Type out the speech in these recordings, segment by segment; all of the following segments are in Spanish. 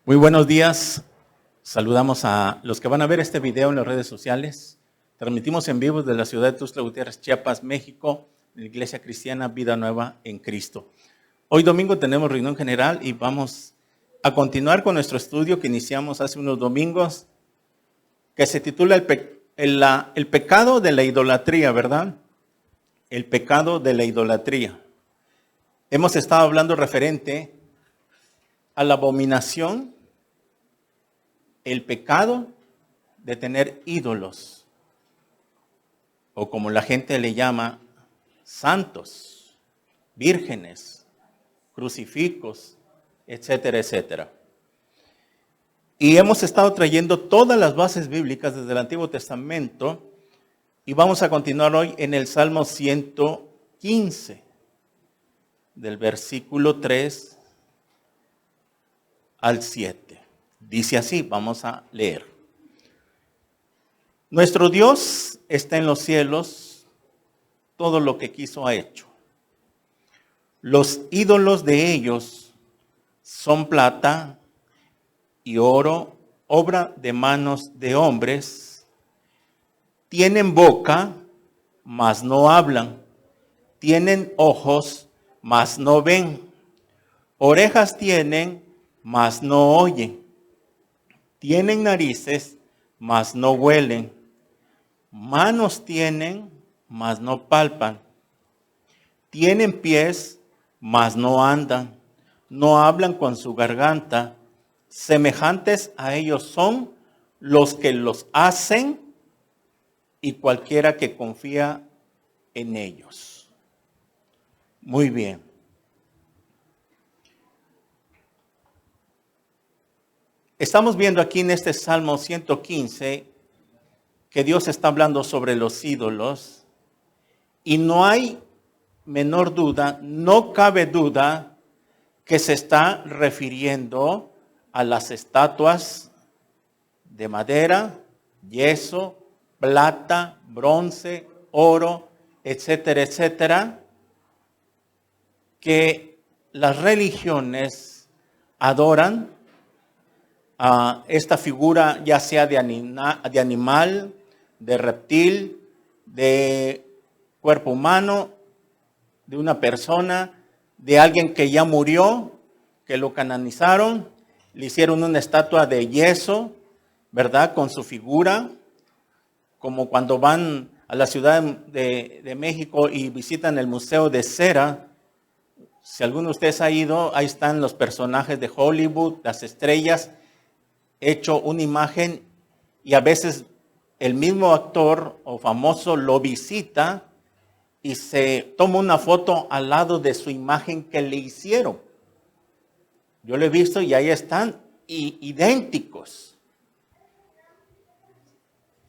Muy buenos días. Saludamos a los que van a ver este video en las redes sociales. Transmitimos en vivo desde la ciudad de Tuxtla Gutiérrez, Chiapas, México, de la Iglesia Cristiana Vida Nueva en Cristo. Hoy domingo tenemos reunión general y vamos a continuar con nuestro estudio que iniciamos hace unos domingos, que se titula el pecado de la idolatría, ¿verdad? El pecado de la idolatría. Hemos estado hablando referente a la abominación, el pecado de tener ídolos, o como la gente le llama, santos, vírgenes, crucifijos, etcétera, etcétera. Y hemos estado trayendo todas las bases bíblicas desde el Antiguo Testamento y vamos a continuar hoy en el Salmo 115, del versículo 3 al 7. Dice así, vamos a leer. Nuestro Dios está en los cielos, todo lo que quiso ha hecho. Los ídolos de ellos son plata y oro, obra de manos de hombres. Tienen boca, mas no hablan. Tienen ojos, mas no ven. Orejas tienen, mas no oyen. Tienen narices, mas no huelen. Manos tienen, mas no palpan. Tienen pies, mas no andan. No hablan con su garganta. Semejantes a ellos son los que los hacen y cualquiera que confía en ellos. Muy bien. Estamos viendo aquí en este Salmo 115 que Dios está hablando sobre los ídolos y no hay menor duda, no cabe duda que se está refiriendo a las estatuas de madera, yeso, plata, bronce, oro, etcétera, etcétera, que las religiones adoran a esta figura, ya sea de animal, de reptil, de cuerpo humano, de una persona, de alguien que ya murió, que lo canonizaron, le hicieron una estatua de yeso, ¿verdad? Con su figura, como cuando van a la Ciudad de México y visitan el Museo de Cera. Si alguno de ustedes ha ido, ahí están los personajes de Hollywood, las estrellas, hecho una imagen y a veces el mismo actor o famoso lo visita y se toma una foto al lado de su imagen que le hicieron. Yo lo he visto y ahí están idénticos.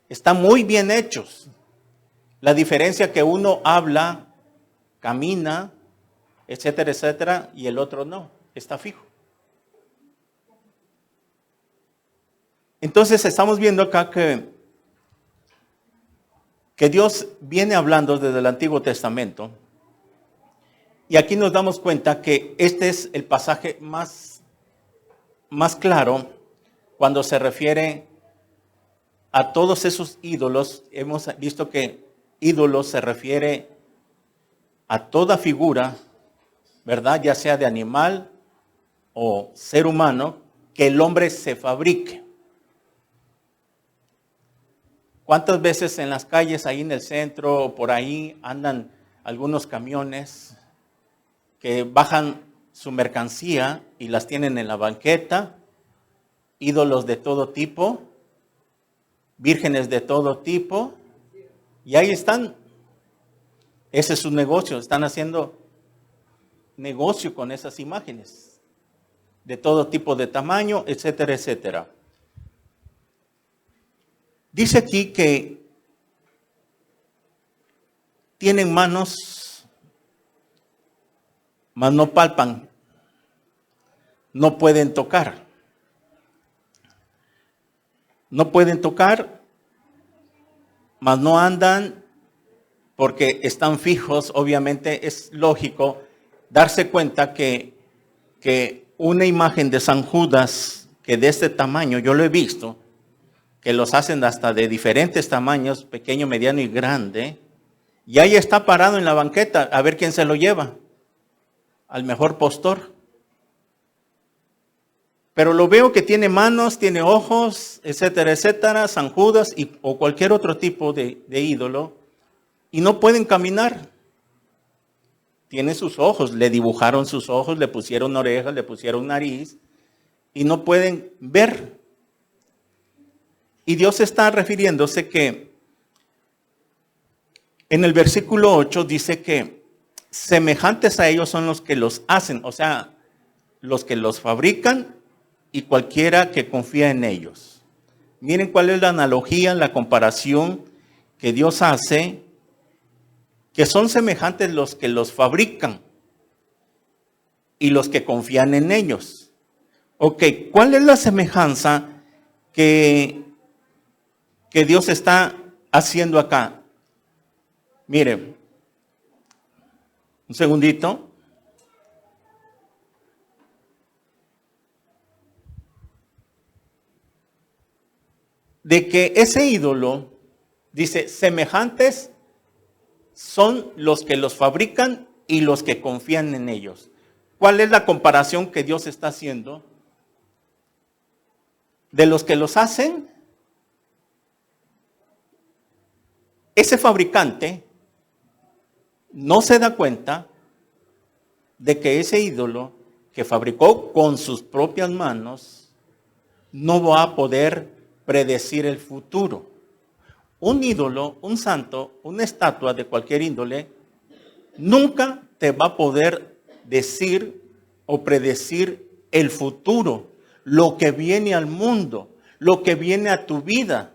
Están muy bien hechos. La diferencia que uno habla, camina, etcétera, etcétera, y el otro no, está fijo. Entonces estamos viendo acá que Dios viene hablando desde el Antiguo Testamento y aquí nos damos cuenta que este es el pasaje más claro cuando se refiere a todos esos ídolos. Hemos visto que ídolos se refiere a toda figura, ¿verdad? Ya sea de animal o ser humano, que el hombre se fabrique. ¿Cuántas veces en las calles, ahí en el centro o por ahí, andan algunos camiones que bajan su mercancía y las tienen en la banqueta? Ídolos de todo tipo, vírgenes de todo tipo, y ahí están. Ese es su negocio, están haciendo negocio con esas imágenes, de todo tipo de tamaño, etcétera, etcétera. Dice aquí que tienen manos, mas no palpan, no pueden tocar. No pueden tocar, mas no andan porque están fijos. Obviamente es lógico darse cuenta que una imagen de San Judas que de este tamaño, yo lo he visto, que los hacen hasta de diferentes tamaños, pequeño, mediano y grande, y ahí está parado en la banqueta a ver quién se lo lleva, al mejor postor. Pero lo veo que tiene manos, tiene ojos, etcétera, etcétera, San Judas o cualquier otro tipo de ídolo, y no pueden caminar. Tiene sus ojos, le dibujaron sus ojos, le pusieron orejas, le pusieron nariz, y no pueden ver. Y Dios está refiriéndose que en el versículo 8 dice que semejantes a ellos son los que los hacen, o sea, los que los fabrican y cualquiera que confía en ellos. Miren cuál es la analogía, la comparación que Dios hace, que son semejantes los que los fabrican y los que confían en ellos. Ok, ¿cuál es la semejanza que Dios está haciendo acá? Miren, un segundito. De que ese ídolo, dice, semejantes son los que los fabrican y los que confían en ellos. ¿Cuál es la comparación que Dios está haciendo? De los que los hacen, ese fabricante no se da cuenta de que ese ídolo que fabricó con sus propias manos no va a poder predecir el futuro. Un ídolo, un santo, una estatua de cualquier índole, nunca te va a poder decir o predecir el futuro, lo que viene al mundo, lo que viene a tu vida.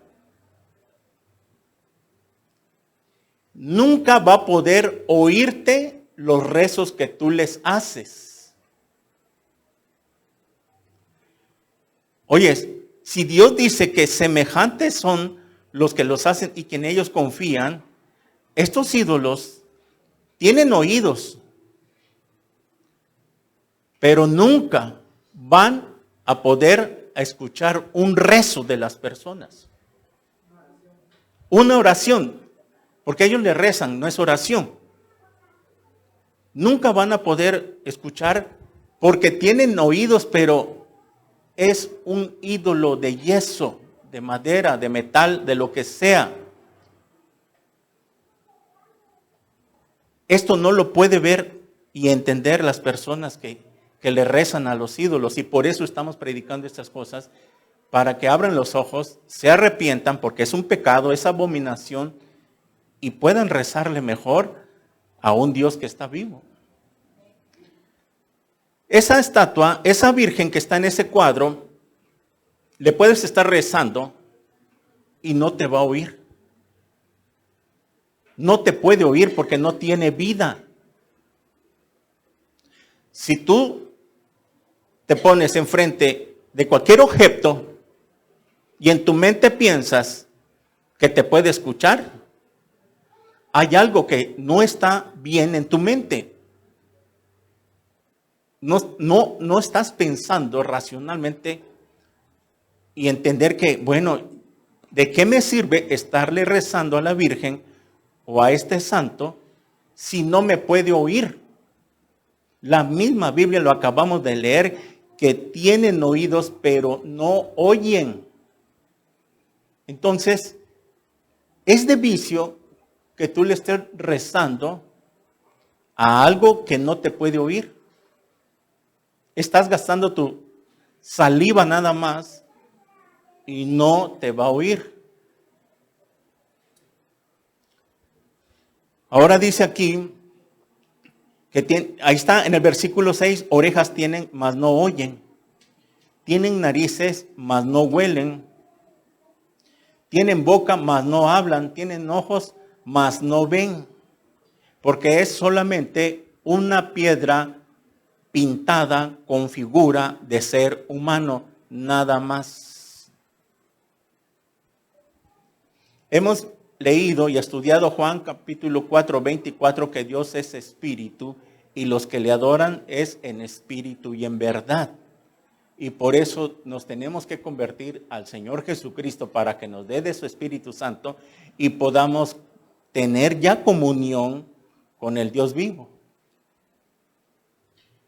Nunca va a poder oírte los rezos que tú les haces. Oyes, si Dios dice que semejantes son los que los hacen y que en ellos confían, estos ídolos tienen oídos, pero nunca van a poder escuchar un rezo de las personas. Una oración, porque ellos le rezan, no es oración. Nunca van a poder escuchar porque tienen oídos, pero es un ídolo de yeso, de madera, de metal, de lo que sea. Esto no lo puede ver y entender las personas que le rezan a los ídolos, y por eso estamos predicando estas cosas, para que abran los ojos, se arrepientan, porque es un pecado, es abominación, y puedan rezarle mejor a un Dios que está vivo. Esa estatua, esa virgen que está en ese cuadro, le puedes estar rezando y no te va a oír. No te puede oír porque no tiene vida. Si tú te pones enfrente de cualquier objeto y en tu mente piensas que te puede escuchar, hay algo que no está bien en tu mente. No estás pensando racionalmente y entender que, bueno, ¿de qué me sirve estarle rezando a la Virgen o a este santo si no me puede oír? La misma Biblia, lo acabamos de leer, que tienen oídos pero no oyen. Entonces, es de vicio que tú le estés rezando a algo que no te puede oír. Estás gastando tu saliva nada más y no te va a oír. Ahora dice aquí que ahí está en el versículo 6, orejas tienen, mas no oyen. Tienen narices, mas no huelen. Tienen boca, mas no hablan. Tienen ojos, mas no ven. Porque es solamente una piedra pintada con figura de ser humano, nada más. Hemos leído y estudiado Juan capítulo 4, 24, que Dios es espíritu y los que le adoran es en espíritu y en verdad. Y por eso nos tenemos que convertir al Señor Jesucristo para que nos dé de su Espíritu Santo y podamos tener ya comunión con el Dios vivo.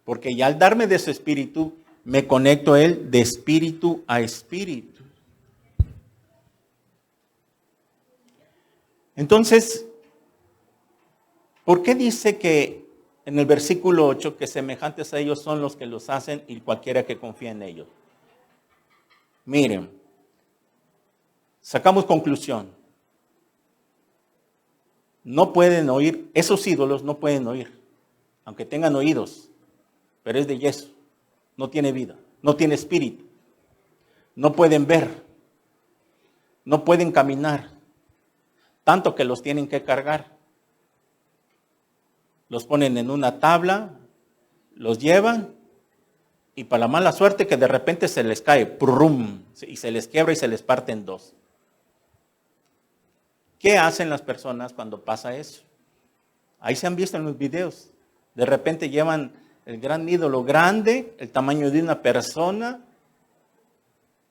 Porque ya al darme de su Espíritu, me conecto a Él de espíritu a espíritu. Entonces, ¿por qué dice que en el versículo 8 que semejantes a ellos son los que los hacen y cualquiera que confía en ellos? Miren, sacamos conclusión. No pueden oír, esos ídolos no pueden oír, aunque tengan oídos, pero es de yeso, no tiene vida, no tiene espíritu, no pueden ver, no pueden caminar, tanto que los tienen que cargar. Los ponen en una tabla, los llevan y para la mala suerte que de repente se les cae, ¡prum!, y se les quiebra y se les parte en dos. ¿Qué hacen las personas cuando pasa eso? Ahí se han visto en los videos. De repente llevan el gran ídolo grande, el tamaño de una persona,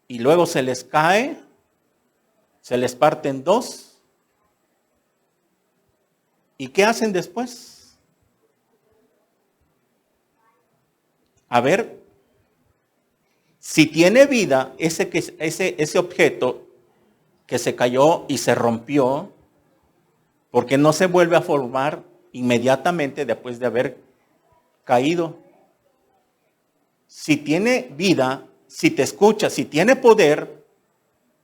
y luego se les cae, se les parte en dos. ¿Y qué hacen después? A ver, si tiene vida ese objeto que se cayó y se rompió, porque no se vuelve a formar inmediatamente después de haber caído. Si tiene vida, si te escucha, si tiene poder,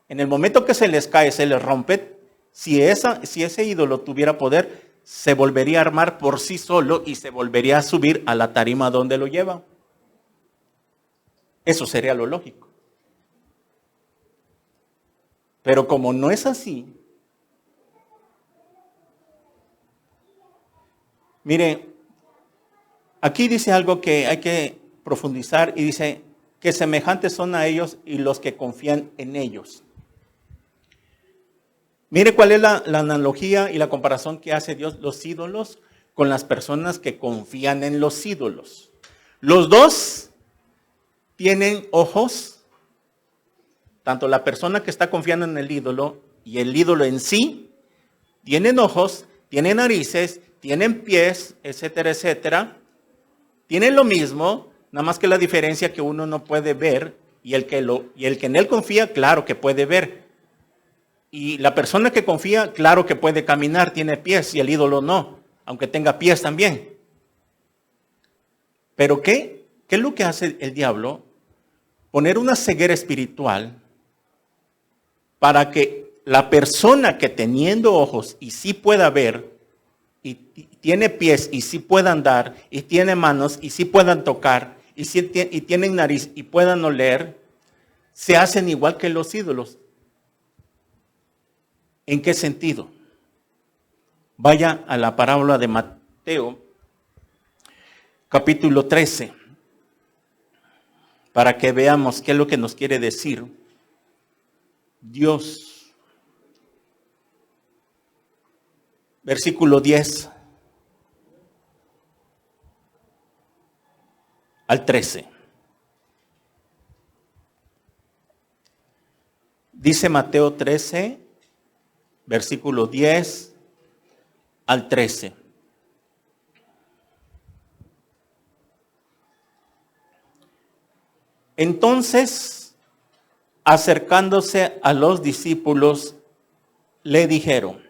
en el momento que se les cae, se les rompe, si ese ídolo tuviera poder, se volvería a armar por sí solo y se volvería a subir a la tarima donde lo lleva. Eso sería lo lógico. Pero como no es así, mire, aquí dice algo que hay que profundizar y dice que semejantes son a ellos y los que confían en ellos. Mire cuál es la analogía y la comparación que hace Dios, los ídolos con las personas que confían en los ídolos. Los dos tienen ojos, tanto la persona que está confiando en el ídolo y el ídolo en sí, tienen ojos, tienen narices, tienen pies, etcétera, etcétera. Tienen lo mismo, nada más que la diferencia que uno no puede ver y el que en él confía, claro que puede ver. Y la persona que confía, claro que puede caminar, tiene pies y el ídolo no, aunque tenga pies también. Pero ¿qué es lo que hace el diablo? Poner una ceguera espiritual para que la persona que teniendo ojos y sí pueda ver, y tiene pies y sí pueda andar, y tiene manos y sí puedan tocar, y tienen nariz y puedan oler, se hacen igual que los ídolos. ¿En qué sentido? Vaya a la parábola de Mateo, capítulo 13, para que veamos qué es lo que nos quiere decir Dios. Versículo 10 al 13. Dice Mateo 13, versículo 10 al 13. Entonces, acercándose a los discípulos, le dijeron: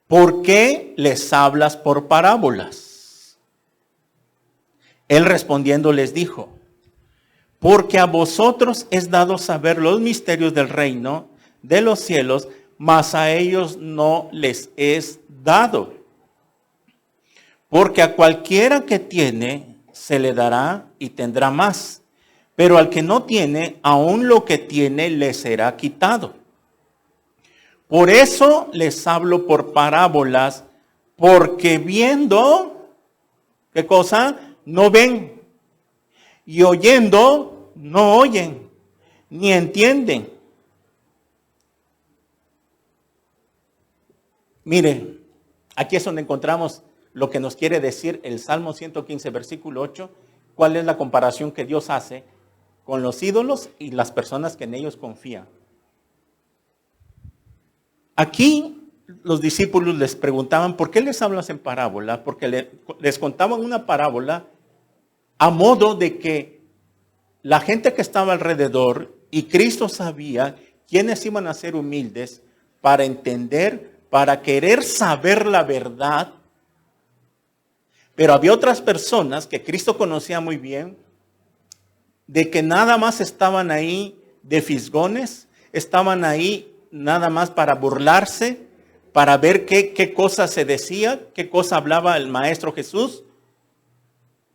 ¿por qué les hablas por parábolas? Él respondiendo les dijo: porque a vosotros es dado saber los misterios del reino de los cielos, mas a ellos no les es dado. Porque a cualquiera que tiene, se le dará y tendrá más. Pero al que no tiene, aún lo que tiene le será quitado. Por eso les hablo por parábolas, porque viendo, ¿qué cosa? No ven. Y oyendo, no oyen, ni entienden. Mire, aquí es donde encontramos lo que nos quiere decir el Salmo 115, versículo 8, cuál es la comparación que Dios hace con los ídolos y las personas que en ellos confían. Aquí los discípulos les preguntaban, ¿por qué les hablas en parábola? Porque les contaban una parábola a modo de que la gente que estaba alrededor y Cristo sabía quiénes iban a ser humildes para entender, para querer saber la verdad. Pero había otras personas que Cristo conocía muy bien, de que nada más estaban ahí de fisgones, estaban ahí nada más para burlarse, para ver qué cosa se decía, qué cosa hablaba el Maestro Jesús.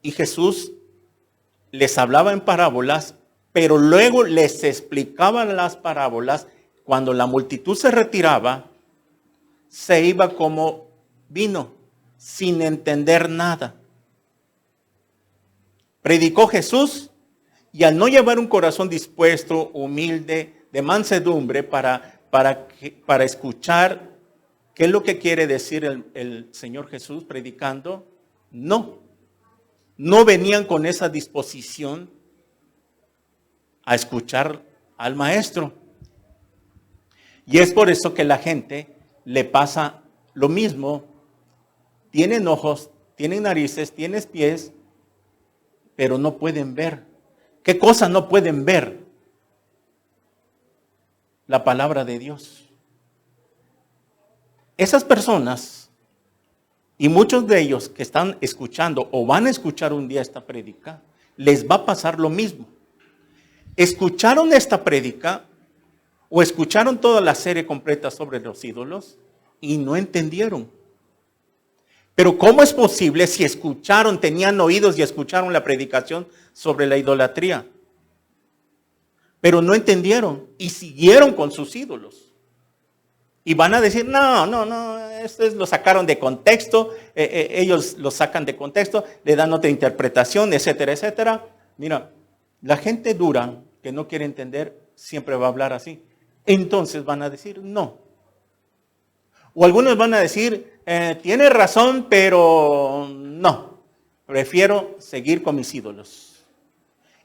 Y Jesús les hablaba en parábolas, pero luego les explicaba las parábolas. Cuando la multitud se retiraba, se iba como vino, sin entender nada. Predicó Jesús y al no llevar un corazón dispuesto, humilde, de mansedumbre para escuchar qué es lo que quiere decir el Señor Jesús predicando, no venían con esa disposición a escuchar al Maestro. Y es por eso que la gente le pasa lo mismo. Tienen ojos, tienen narices, tienen pies, pero no pueden ver. ¿Qué cosa no pueden ver? La palabra de Dios. Esas personas, y muchos de ellos que están escuchando o van a escuchar un día esta prédica, les va a pasar lo mismo. Escucharon esta prédica o escucharon toda la serie completa sobre los ídolos y no entendieron. Pero ¿cómo es posible si escucharon, tenían oídos y escucharon la predicación sobre la idolatría? Pero no entendieron y siguieron con sus ídolos. Y van a decir, no, estos lo sacaron de contexto, ellos lo sacan de contexto, le dan otra interpretación, etcétera, etcétera. Mira, la gente dura, que no quiere entender, siempre va a hablar así. Entonces van a decir, no. O algunos van a decir, tiene razón, pero no. Prefiero seguir con mis ídolos.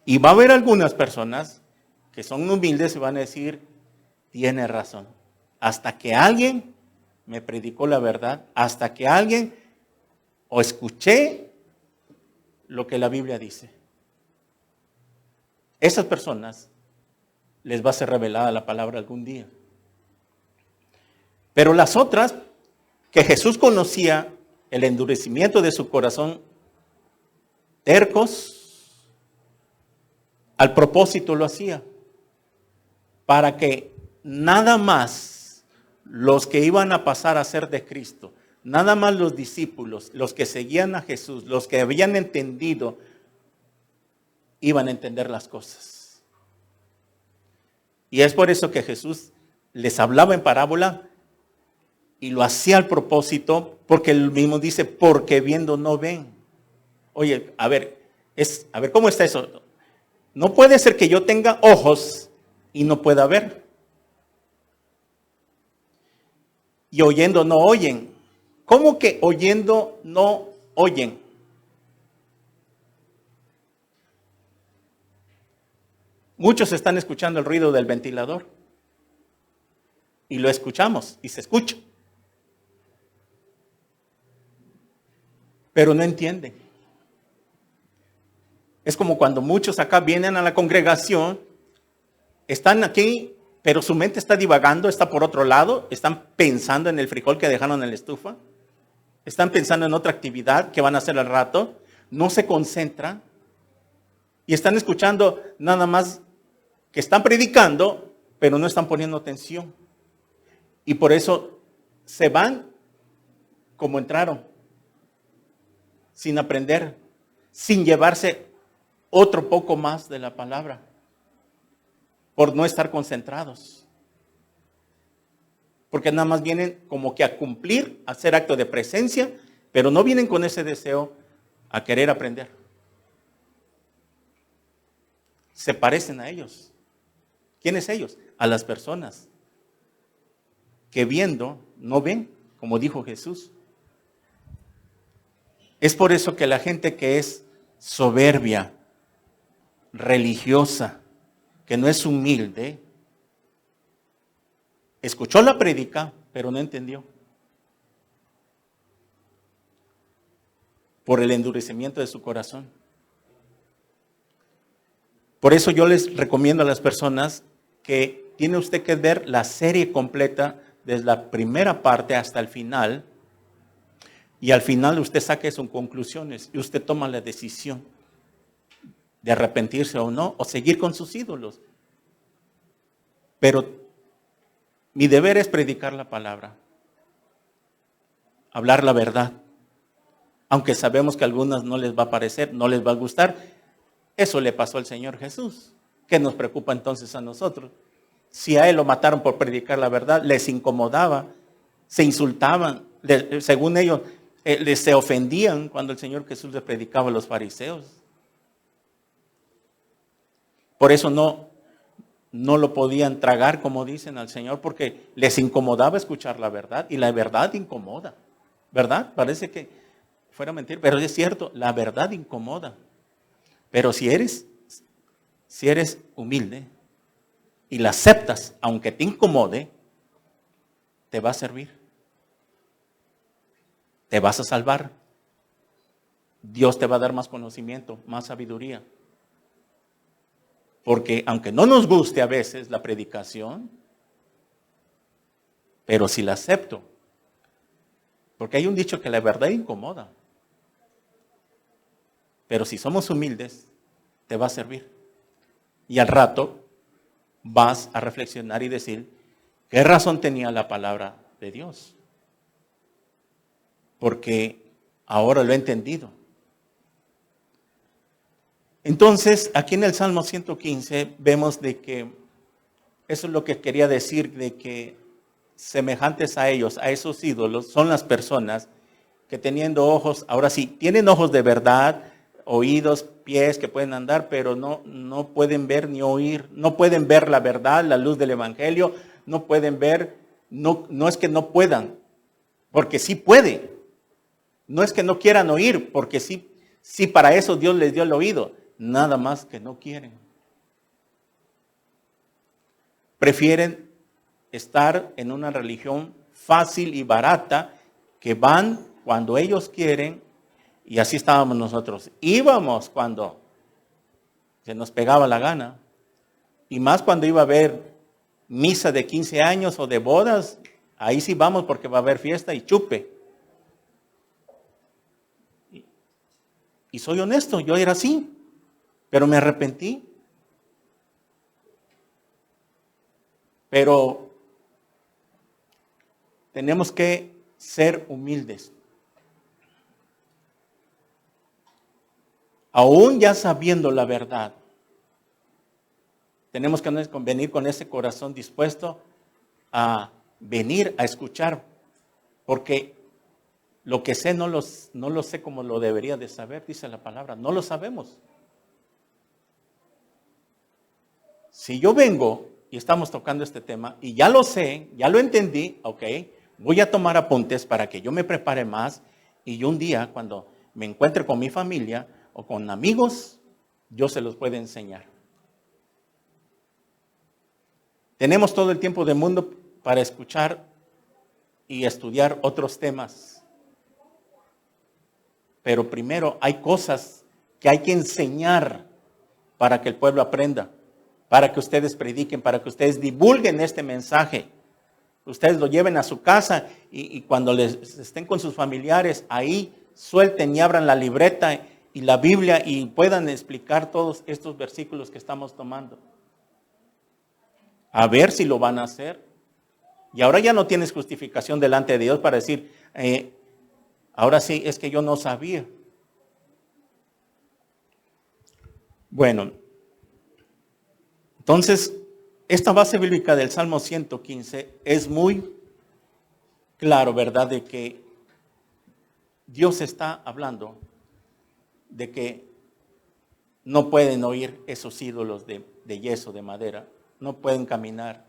Y va a haber algunas personas que son humildes y van a decir, tiene razón. Hasta que alguien me predicó la verdad, hasta que alguien o escuché lo que la Biblia dice. Esas personas les va a ser revelada la palabra algún día. Pero las otras, que Jesús conocía el endurecimiento de su corazón, tercos, al propósito lo hacía, para que nada más los que iban a pasar a ser de Cristo, nada más los discípulos, los que seguían a Jesús, los que habían entendido, iban a entender las cosas. Y es por eso que Jesús les hablaba en parábola y lo hacía al propósito, porque él mismo dice, porque viendo no ven. Oye, a ver, ¿cómo está eso? No puede ser que yo tenga ojos y no pueda ver. Y oyendo no oyen. ¿Cómo que oyendo no oyen? Muchos están escuchando el ruido del ventilador. Y lo escuchamos y se escucha. Pero no entienden. Es como cuando muchos acá vienen a la congregación, están aquí, pero su mente está divagando, está por otro lado, están pensando en el frijol que dejaron en la estufa, están pensando en otra actividad que van a hacer al rato, no se concentran y están escuchando nada más que están predicando, pero no están poniendo atención. Y por eso se van como entraron, sin aprender, sin llevarse otro poco más de la palabra, por no estar concentrados. Porque nada más vienen como que a cumplir, a hacer acto de presencia, pero no vienen con ese deseo a querer aprender. Se parecen a ellos. ¿Quiénes ellos? A las personas que viendo no ven, como dijo Jesús. Es por eso que la gente que es soberbia, religiosa, que no es humilde, escuchó la prédica, pero no entendió. Por el endurecimiento de su corazón. Por eso yo les recomiendo a las personas que tiene usted que ver la serie completa desde la primera parte hasta el final, y al final usted saque sus conclusiones y usted toma la decisión de arrepentirse o no, o seguir con sus ídolos. Pero mi deber es predicar la palabra, hablar la verdad. Aunque sabemos que a algunas no les va a parecer, no les va a gustar. Eso le pasó al Señor Jesús. ¿Qué nos preocupa entonces a nosotros? Si a Él lo mataron por predicar la verdad, les incomodaba, se insultaban. Según ellos, se ofendían cuando el Señor Jesús les predicaba a los fariseos. Por eso no lo podían tragar, como dicen al Señor, porque les incomodaba escuchar la verdad. Y la verdad incomoda, ¿verdad? Parece que fuera mentir, pero es cierto, la verdad incomoda. Pero si eres humilde y la aceptas, aunque te incomode, te va a servir. Te vas a salvar. Dios te va a dar más conocimiento, más sabiduría. Porque aunque no nos guste a veces la predicación, pero si la acepto, porque hay un dicho que la verdad incomoda. Pero si somos humildes, te va a servir. Y al rato vas a reflexionar y decir, ¿qué razón tenía la palabra de Dios? Porque ahora lo he entendido. Entonces, aquí en el Salmo 115 vemos de que, eso es lo que quería decir, de que semejantes a ellos, a esos ídolos, son las personas que teniendo ojos, ahora sí, tienen ojos de verdad, oídos, pies que pueden andar, pero no pueden ver ni oír, no pueden ver la verdad, la luz del Evangelio, no pueden ver, no es que no puedan, porque sí puede. No es que no quieran oír, porque sí para eso Dios les dio el oído, nada más que no quieren. Prefieren estar en una religión fácil y barata, que van cuando ellos quieren. Y así estábamos nosotros. Íbamos cuando se nos pegaba la gana. Y más cuando iba a haber misa de 15 años o de bodas. Ahí sí vamos porque va a haber fiesta y chupe. Y soy honesto, yo era así. Pero me arrepentí. Pero tenemos que ser humildes. Aún ya sabiendo la verdad, tenemos que venir con ese corazón dispuesto a venir a escuchar, porque lo que sé no lo sé como lo debería de saber, dice la palabra, no lo sabemos. Si yo vengo y estamos tocando este tema y ya lo sé, ya lo entendí, ok, voy a tomar apuntes para que yo me prepare más y yo un día cuando me encuentre con mi familia o con amigos, yo se los puedo enseñar. Tenemos todo el tiempo del mundo para escuchar y estudiar otros temas. Pero primero hay cosas que hay que enseñar para que el pueblo aprenda, para que ustedes prediquen, para que ustedes divulguen este mensaje. Ustedes lo lleven a su casa y cuando les estén con sus familiares, ahí suelten y abran la libreta y la Biblia y puedan explicar todos estos versículos que estamos tomando. A ver si lo van a hacer. Y ahora ya no tienes justificación delante de Dios para decir, ahora sí, es que yo no sabía. Bueno, entonces, esta base bíblica del Salmo 115 es muy claro, ¿verdad? De que Dios está hablando de que no pueden oír esos ídolos de yeso, de madera, no pueden caminar.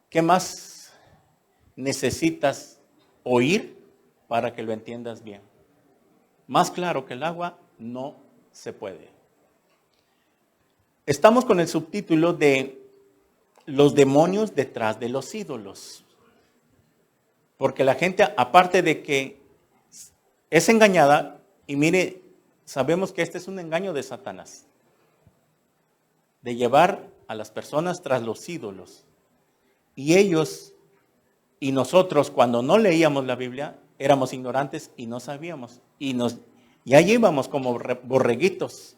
¿Qué más necesitas oír para que lo entiendas bien. Más claro que el agua no se puede. Estamos con el subtítulo de los demonios detrás de los ídolos. Porque la gente, aparte de que es engañada, y mire, sabemos que este es un engaño de Satanás, de llevar a las personas tras los ídolos. Y ellos y nosotros, cuando no leíamos la Biblia, éramos ignorantes y no sabíamos. Y allí íbamos como borreguitos,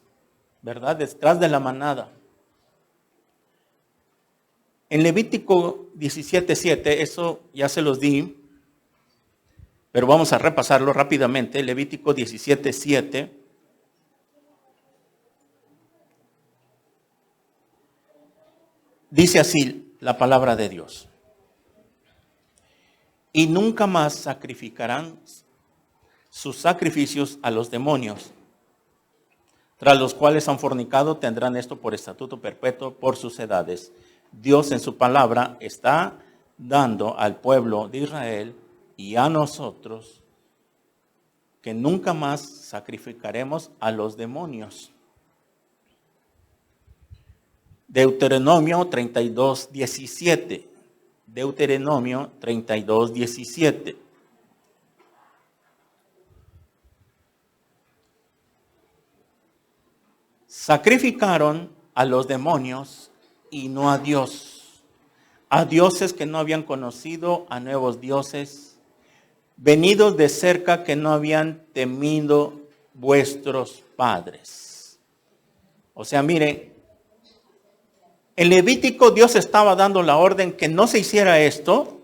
¿verdad? Detrás de la manada. En Levítico 17:7, eso ya se los di, pero vamos a repasarlo rápidamente. Levítico 17:7. Dice así la palabra de Dios. Y nunca más sacrificarán sus sacrificios a los demonios, tras los cuales han fornicado, tendrán esto por estatuto perpetuo por sus edades. Dios en su palabra está dando al pueblo de Israel y a nosotros que nunca más sacrificaremos a los demonios. Deuteronomio 32:17. Deuteronomio 32:17. Sacrificaron a los demonios y no a Dios, a dioses que no habían conocido, a nuevos dioses, venidos de cerca que no habían temido vuestros padres. O sea, mire, en Levítico Dios estaba dando la orden que no se hiciera esto,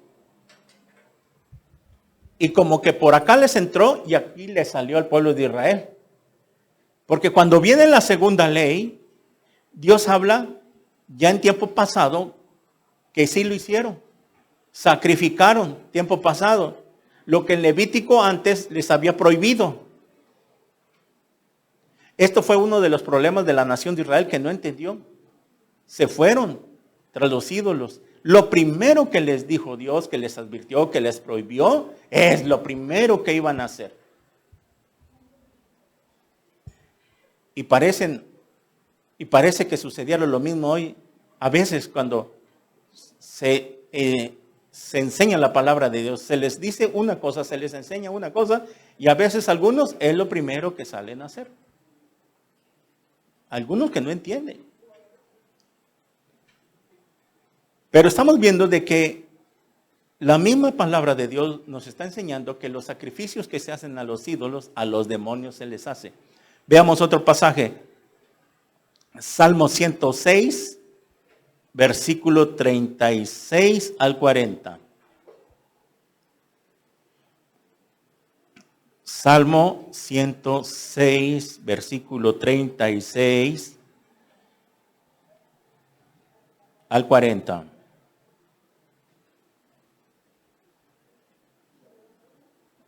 y como que por acá les entró y aquí les salió al pueblo de Israel. Porque cuando viene la segunda ley, Dios habla ya en tiempo pasado que sí lo hicieron. Sacrificaron tiempo pasado lo que en Levítico antes les había prohibido. Esto fue uno de los problemas de la nación de Israel que no entendió. Se fueron tras los ídolos. Lo primero que les dijo Dios, que les advirtió, que les prohibió, es lo primero que iban a hacer. Y parece que sucediera lo mismo hoy. A veces cuando se enseña la palabra de Dios, se les dice una cosa, se les enseña una cosa, y a veces algunos es lo primero que salen a hacer. Algunos que no entienden. Pero estamos viendo de que la misma palabra de Dios nos está enseñando que los sacrificios que se hacen a los ídolos, a los demonios se les hace. Veamos otro pasaje. Salmo 106, versículo 36 al 40. Salmo 106, versículo 36 al 40.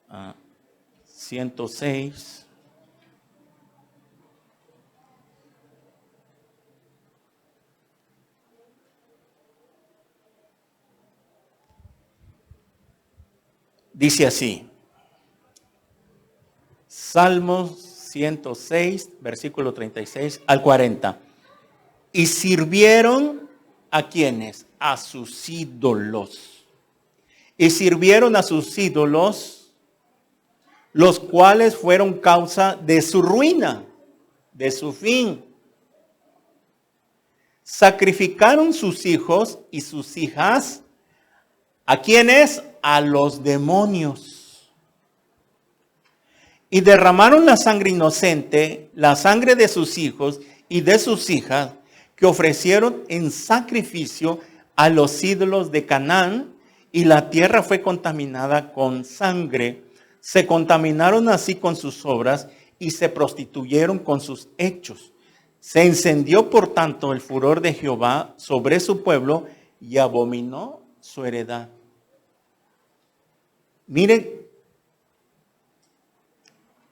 Ah, 106. Dice así, Salmos 106, versículo 36 al 40. Y sirvieron a quienes, a sus ídolos. Y sirvieron a sus ídolos, los cuales fueron causa de su ruina, de su fin. Sacrificaron sus hijos y sus hijas, ¿a quiénes? A los demonios. Y derramaron la sangre inocente, la sangre de sus hijos y de sus hijas, que ofrecieron en sacrificio a los ídolos de Canaán, y la tierra fue contaminada con sangre. Se contaminaron así con sus obras y se prostituyeron con sus hechos. Se encendió por tanto el furor de Jehová sobre su pueblo y abominó su heredad. Miren,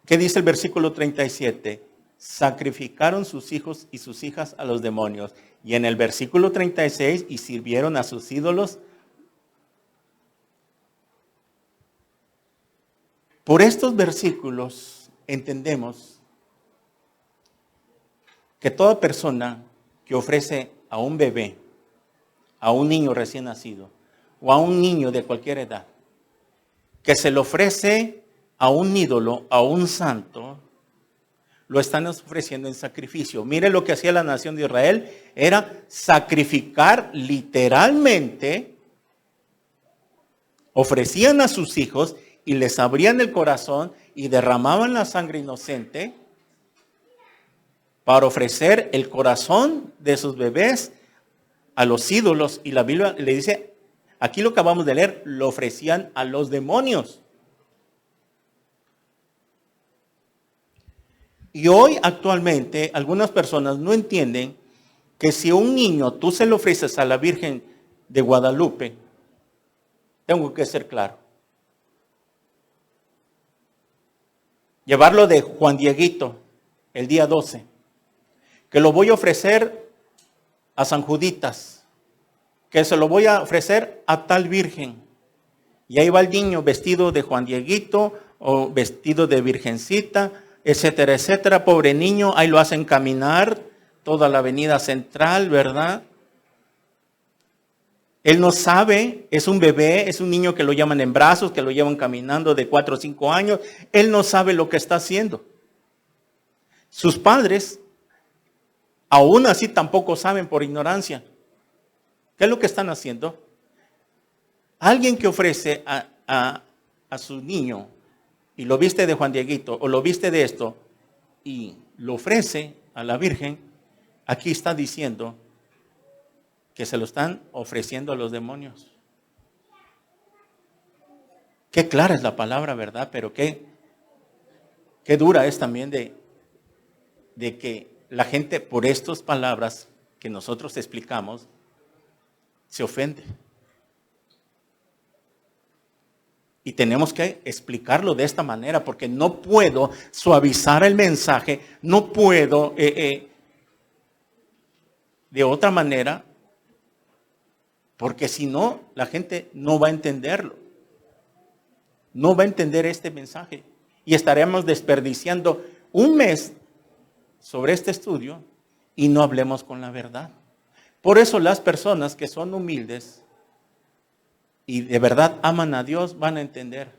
¿qué dice el versículo 37? Sacrificaron sus hijos y sus hijas a los demonios. Y en el versículo 36, y sirvieron a sus ídolos. Por estos versículos entendemos que toda persona que ofrece a un bebé, a un niño recién nacido o a un niño de cualquier edad, que se le ofrece a un ídolo, a un santo, lo están ofreciendo en sacrificio. Mire lo que hacía la nación de Israel, era sacrificar literalmente, ofrecían a sus hijos y les abrían el corazón y derramaban la sangre inocente para ofrecer el corazón de sus bebés a los ídolos. Y la Biblia le dice, aquí lo acabamos de leer, lo ofrecían a los demonios. Y hoy actualmente algunas personas no entienden que si un niño tú se lo ofreces a la Virgen de Guadalupe, tengo que ser claro. Llevarlo de Juan Dieguito el día 12, que lo voy a ofrecer a San Juditas, que se lo voy a ofrecer a tal Virgen. Y ahí va el niño vestido de Juan Dieguito o vestido de Virgencita, etcétera, etcétera. Pobre niño, ahí lo hacen caminar toda la avenida central, ¿verdad? Él no sabe, es un bebé, es un niño que lo llaman en brazos, que lo llevan caminando de 4 o 5 años. Él no sabe lo que está haciendo. Sus padres, aún así, tampoco saben por ignorancia. ¿Qué es lo que están haciendo? Alguien que ofrece a su niño y lo viste de Juan Dieguito o lo viste de esto y lo ofrece a la Virgen, aquí está diciendo que se lo están ofreciendo a los demonios. Qué clara es la palabra, ¿verdad? Pero qué dura es también de que la gente por estas palabras que nosotros explicamos se ofende. Y tenemos que explicarlo de esta manera porque no puedo suavizar el mensaje, no puedo de otra manera, porque si no, la gente no va a entenderlo. No va a entender este mensaje. Y estaremos desperdiciando un mes sobre este estudio y no hablemos con la verdad. Por eso las personas que son humildes y de verdad aman a Dios van a entender.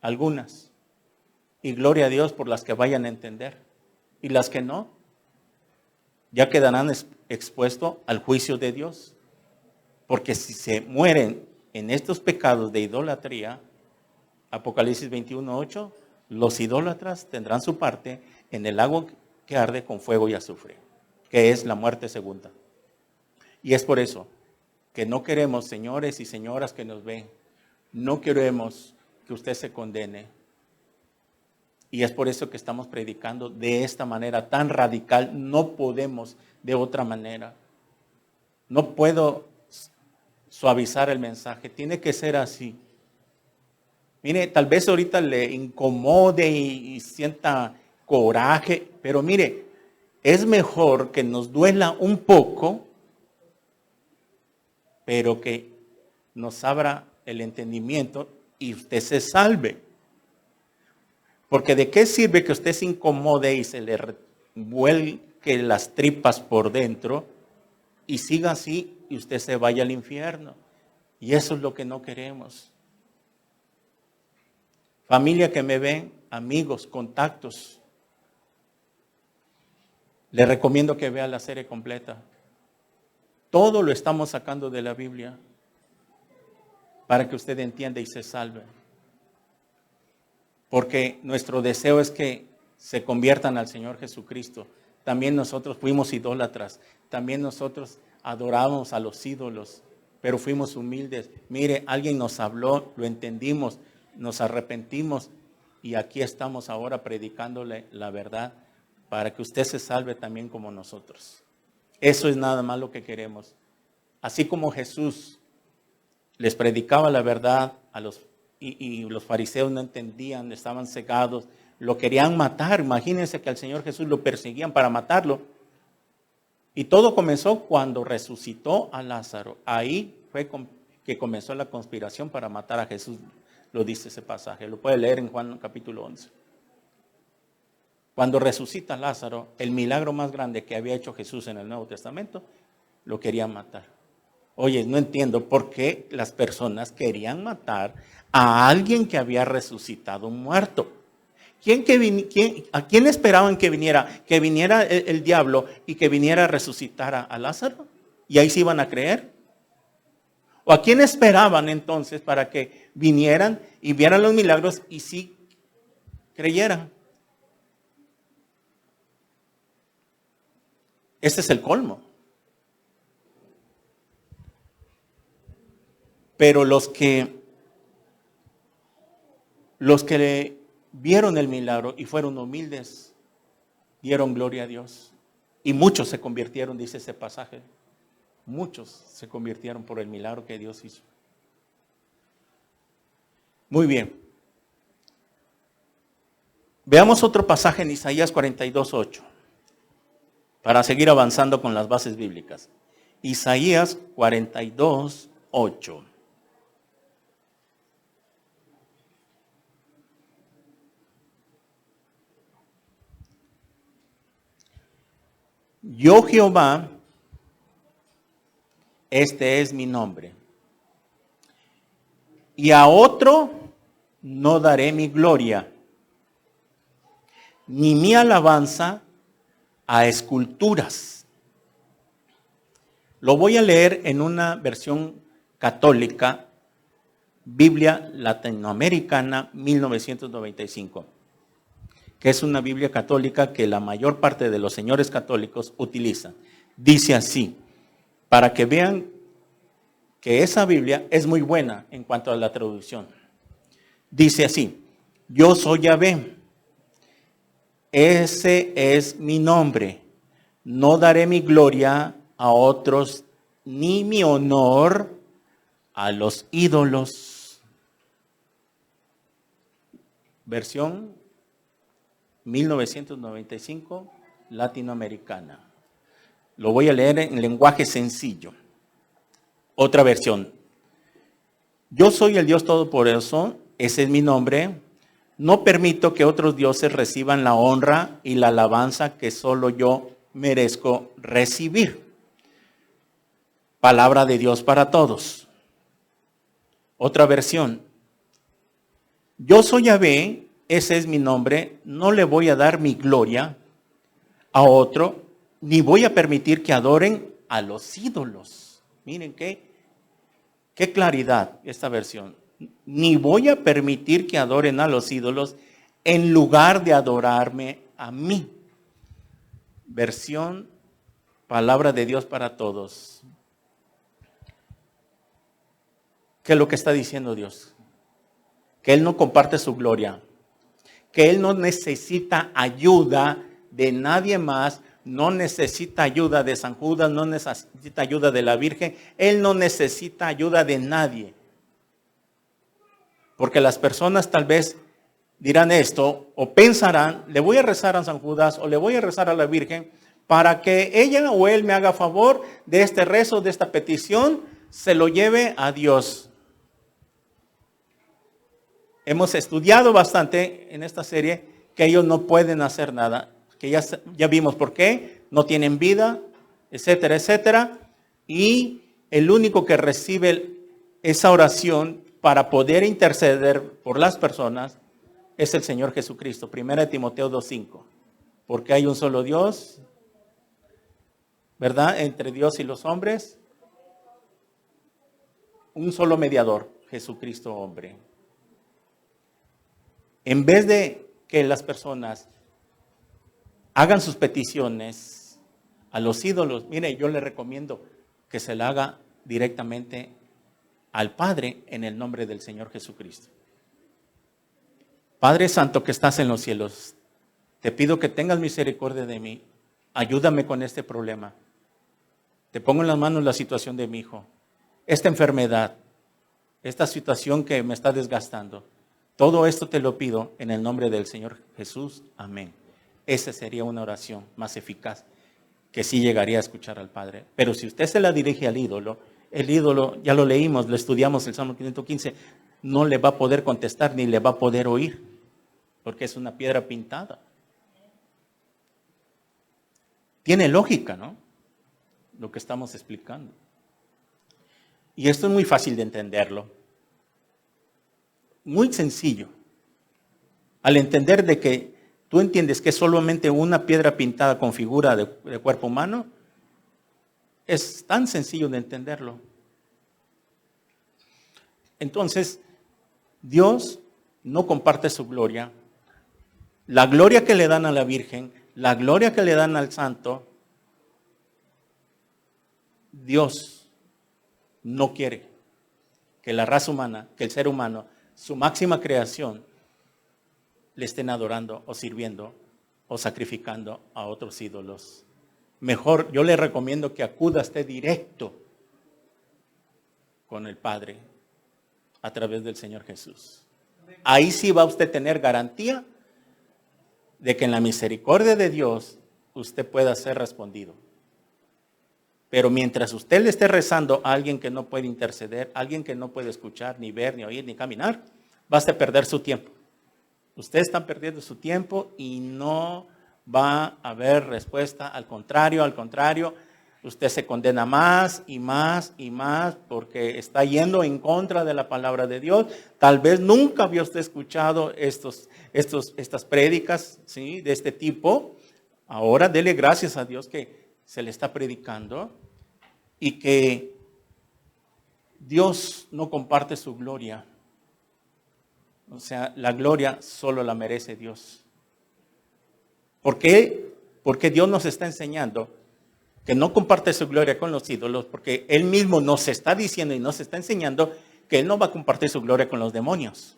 Algunas. Y gloria a Dios por las que vayan a entender. Y las que no, ya quedarán expuestos al juicio de Dios. Porque si se mueren en estos pecados de idolatría, Apocalipsis 21:8, los idólatras tendrán su parte en el lago que arde con fuego y azufre, que es la muerte segunda. Y es por eso que no queremos, señores y señoras que nos ven, no queremos que usted se condene. Y es por eso que estamos predicando de esta manera tan radical. No podemos de otra manera. No puedo suavizar el mensaje, tiene que ser así. Mire, tal vez ahorita le incomode y sienta coraje, pero mire, es mejor que nos duela un poco, pero que nos abra el entendimiento y usted se salve. Porque ¿de qué sirve que usted se incomode y se le revuelque las tripas por dentro y siga así y usted se vaya al infierno? Y eso es lo que no queremos. Familia que me ven, amigos, contactos, les recomiendo que vea la serie completa. Todo lo estamos sacando de la Biblia para que usted entienda y se salve. Porque nuestro deseo es que se conviertan al Señor Jesucristo. También nosotros fuimos idólatras. También nosotros adorábamos a los ídolos, pero fuimos humildes. Mire, alguien nos habló, lo entendimos, nos arrepentimos y aquí estamos ahora predicándole la verdad para que usted se salve también como nosotros. Eso es nada más lo que queremos. Así como Jesús les predicaba la verdad a los y los fariseos no entendían, estaban cegados, lo querían matar. Imagínense que al Señor Jesús lo perseguían para matarlo. Y todo comenzó cuando resucitó a Lázaro. Ahí fue que comenzó la conspiración para matar a Jesús. lo dice ese pasaje. Lo puede leer en Juan capítulo 11. Cuando resucita Lázaro, el milagro más grande que había hecho Jesús en el Nuevo Testamento, lo querían matar. Oye, no entiendo por qué las personas querían matar a alguien que había resucitado un muerto. ¿A quién esperaban que viniera? Que viniera el diablo y que viniera a resucitar a Lázaro. ¿Y ahí se iban a creer? ¿O a quién esperaban entonces para que vinieran y vieran los milagros y sí creyeran? Este es el colmo. Pero los que vieron el milagro y fueron humildes, dieron gloria a Dios. Y muchos se convirtieron, dice ese pasaje. Muchos se convirtieron por el milagro que Dios hizo. Muy bien. Veamos otro pasaje en Isaías 42:8, para seguir avanzando con las bases bíblicas. Isaías 42:8. Yo Jehová, este es mi nombre, y a otro no daré mi gloria, ni mi alabanza a esculturas. Lo voy a leer en una versión católica, Biblia Latinoamericana 1995. Que es una Biblia católica que la mayor parte de los señores católicos utilizan. Dice así, para que vean que esa Biblia es muy buena en cuanto a la traducción. Dice así, yo soy Yahvé, ese es mi nombre, no daré mi gloria a otros, ni mi honor a los ídolos. Versión 1995, latinoamericana. Lo voy a leer en lenguaje sencillo. Otra versión. Yo soy el Dios Todopoderoso, ese es mi nombre. No permito que otros dioses reciban la honra y la alabanza que solo yo merezco recibir. Palabra de Dios para todos. Otra versión. Yo soy Yahvé, ese es mi nombre, no le voy a dar mi gloria a otro, ni voy a permitir que adoren a los ídolos. Miren qué claridad esta versión. Ni voy a permitir que adoren a los ídolos en lugar de adorarme a mí. Versión Palabra de Dios para todos. ¿Qué es lo que está diciendo Dios? Que Él no comparte su gloria, que Él no necesita ayuda de nadie más, no necesita ayuda de San Judas, no necesita ayuda de la Virgen, Él no necesita ayuda de nadie. Porque las personas tal vez dirán esto o pensarán, le voy a rezar a San Judas o le voy a rezar a la Virgen para que ella o él me haga favor de este rezo, de esta petición, se lo lleve a Dios. Hemos estudiado bastante en esta serie que ellos no pueden hacer nada, que ya vimos por qué, no tienen vida, etcétera, etcétera. Y el único que recibe esa oración para poder interceder por las personas es el Señor Jesucristo. 1 Timoteo 2:5. Porque hay un solo Dios, ¿verdad? Entre Dios y los hombres, un solo mediador, Jesucristo hombre. En vez de que las personas hagan sus peticiones a los ídolos, mire, yo le recomiendo que se la haga directamente al Padre en el nombre del Señor Jesucristo. Padre Santo que estás en los cielos, te pido que tengas misericordia de mí. Ayúdame con este problema. Te pongo en las manos la situación de mi hijo, esta enfermedad, esta situación que me está desgastando. Todo esto te lo pido en el nombre del Señor Jesús. Amén. Esa sería una oración más eficaz que sí llegaría a escuchar al Padre. Pero si usted se la dirige al ídolo, el ídolo, ya lo leímos, lo estudiamos el Salmo 515, no le va a poder contestar ni le va a poder oír, porque es una piedra pintada. Tiene lógica, ¿no? Lo que estamos explicando. Y esto es muy fácil de entenderlo. Muy sencillo. Al entender de que tú entiendes que es solamente una piedra pintada con figura de cuerpo humano, es tan sencillo de entenderlo. Entonces, Dios no comparte su gloria. La gloria que le dan a la Virgen, la gloria que le dan al Santo, Dios no quiere que la raza humana, que el ser humano, su máxima creación, le estén adorando o sirviendo o sacrificando a otros ídolos. Mejor, yo le recomiendo que acuda usted directo con el Padre a través del Señor Jesús. Ahí sí va usted a tener garantía de que en la misericordia de Dios usted pueda ser respondido. Pero mientras usted le esté rezando a alguien que no puede interceder, a alguien que no puede escuchar, ni ver, ni oír, ni caminar, va a perder su tiempo. Usted está perdiendo su tiempo y no va a haber respuesta. Al contrario, usted se condena más y más y más porque está yendo en contra de la palabra de Dios. Tal vez nunca había usted escuchado estas prédicas, ¿sí?, de este tipo. Ahora dele gracias a Dios que se le está predicando y que Dios no comparte su gloria. O sea, la gloria solo la merece Dios. ¿Por qué? Porque Dios nos está enseñando que no comparte su gloria con los ídolos, porque Él mismo nos está diciendo y nos está enseñando que Él no va a compartir su gloria con los demonios.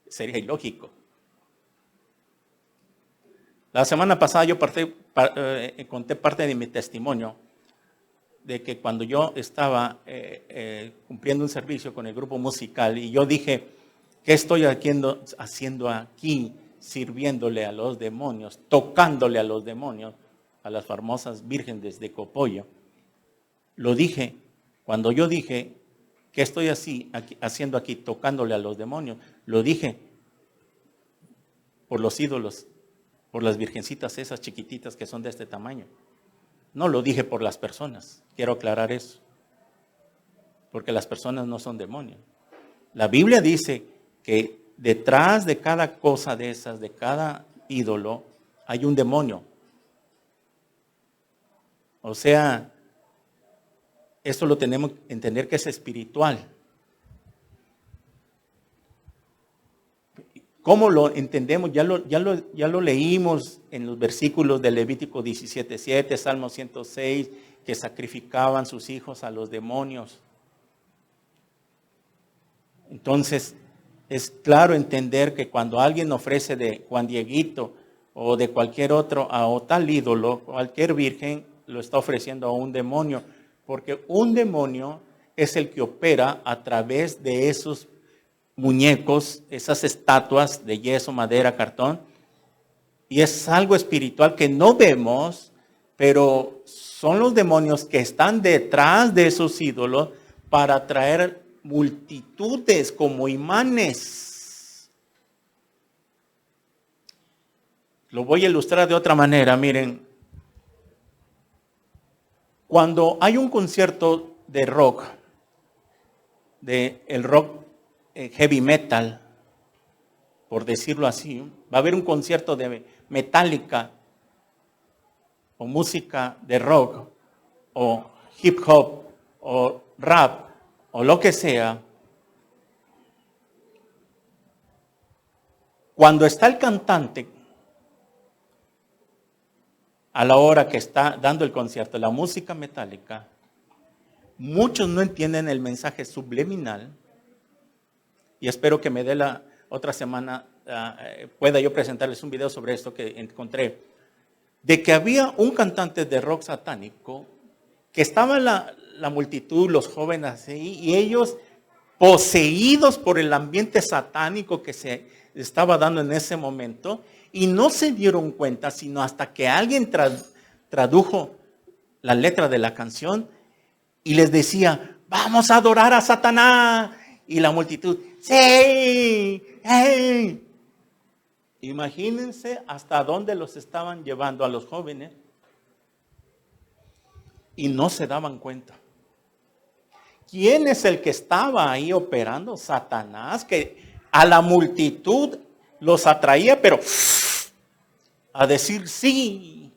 Sería ilógico. La semana pasada yo conté parte de mi testimonio de que cuando yo estaba cumpliendo un servicio con el grupo musical y yo dije, ¿qué estoy haciendo aquí sirviéndole a los demonios, tocándole a los demonios, a las famosas vírgenes de Copollo? Lo dije, cuando yo dije, ¿qué estoy haciendo aquí tocándole a los demonios? Lo dije por los ídolos, por las virgencitas esas chiquititas que son de este tamaño. No lo dije por las personas, quiero aclarar eso, porque las personas no son demonios. La Biblia dice que detrás de cada cosa de esas, de cada ídolo, hay un demonio. O sea, esto lo tenemos que entender que es espiritual. ¿Cómo lo entendemos? Ya lo leímos en los versículos de Levítico 17:7, Salmo 106, que sacrificaban sus hijos a los demonios. Entonces, es claro entender que cuando alguien ofrece de Juan Dieguito o de cualquier otro o tal ídolo, cualquier virgen, lo está ofreciendo a un demonio, porque un demonio es el que opera a través de esos muñecos, esas estatuas de yeso, madera, cartón, y es algo espiritual que no vemos, pero son los demonios que están detrás de esos ídolos para atraer multitudes como imanes. Lo voy a ilustrar de otra manera, miren. Cuando hay un concierto de rock, el rock heavy metal, por decirlo así, va a haber un concierto de Metallica o música de rock o hip hop o rap o lo que sea. Cuando está el cantante a la hora que está dando el concierto, la música metálica, muchos no entienden el mensaje subliminal. Y espero que me dé la otra semana, pueda yo presentarles un video sobre esto que encontré, de que había un cantante de rock satánico, que estaba la multitud, los jóvenes así, y ellos poseídos por el ambiente satánico que se estaba dando en ese momento, y no se dieron cuenta, sino hasta que alguien tradujo la letra de la canción, y les decía, vamos a adorar a Satanás. Y la multitud, sí, hey. Imagínense hasta dónde los estaban llevando a los jóvenes y no se daban cuenta. ¿Quién es el que estaba ahí operando? Satanás, que a la multitud los atraía, pero a decir sí.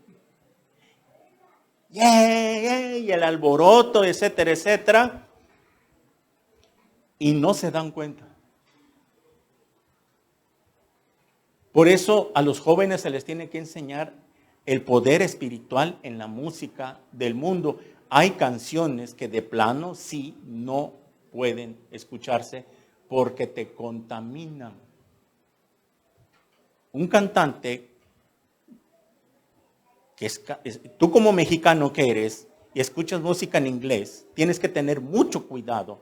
Y el alboroto, etcétera, etcétera. Y no se dan cuenta. Por eso a los jóvenes se les tiene que enseñar el poder espiritual en la música del mundo. Hay canciones que de plano sí no pueden escucharse porque te contaminan. Un cantante, tú como mexicano que eres y escuchas música en inglés, tienes que tener mucho cuidado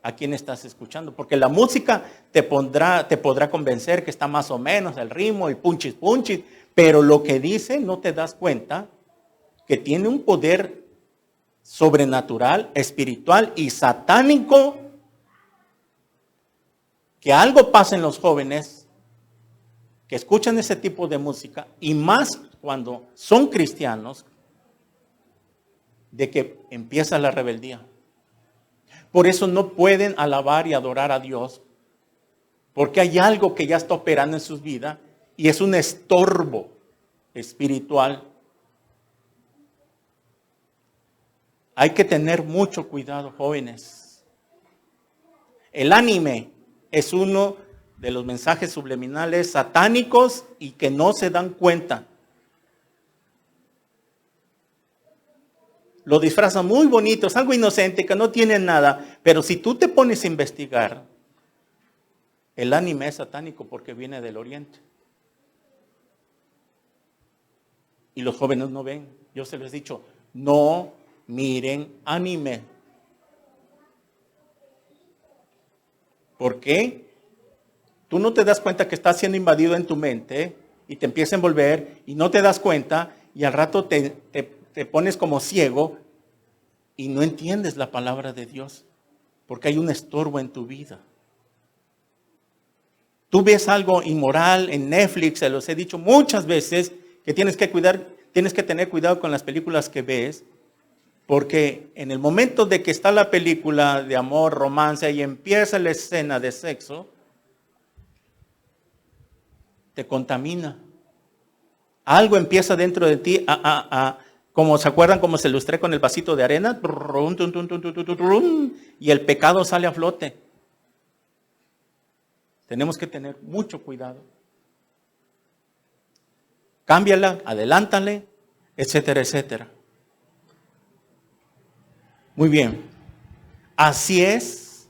a quién estás escuchando, porque la música te podrá convencer que está más o menos el ritmo, el punchis, pero lo que dice no te das cuenta que tiene un poder sobrenatural, espiritual y satánico, que algo pasa en los jóvenes que escuchan ese tipo de música, y más cuando son cristianos, de que empieza la rebeldía. Por eso no pueden alabar y adorar a Dios, porque hay algo que ya está operando en sus vidas y es un estorbo espiritual. Hay que tener mucho cuidado, jóvenes. El anime es uno de los mensajes subliminales satánicos y que no se dan cuenta. Lo disfrazan muy bonito, es algo inocente que no tiene nada, pero si tú te pones a investigar, el anime es satánico porque viene del oriente. Y los jóvenes no ven. Yo se les he dicho, no miren anime. ¿Por qué? Tú no te das cuenta que estás siendo invadido en tu mente y te empieza a envolver y no te das cuenta y al rato te pones como ciego y no entiendes la palabra de Dios porque hay un estorbo en tu vida. Tú ves algo inmoral en Netflix, se los he dicho muchas veces, que tienes que tener cuidado con las películas que ves, porque en el momento de que está la película de amor, romance y empieza la escena de sexo, te contamina. Algo empieza dentro de ti como se acuerdan, como se ilustré con el vasito de arena, y el pecado sale a flote. Tenemos que tener mucho cuidado. Cámbiala, adelántale, etcétera, etcétera. Muy bien. Así es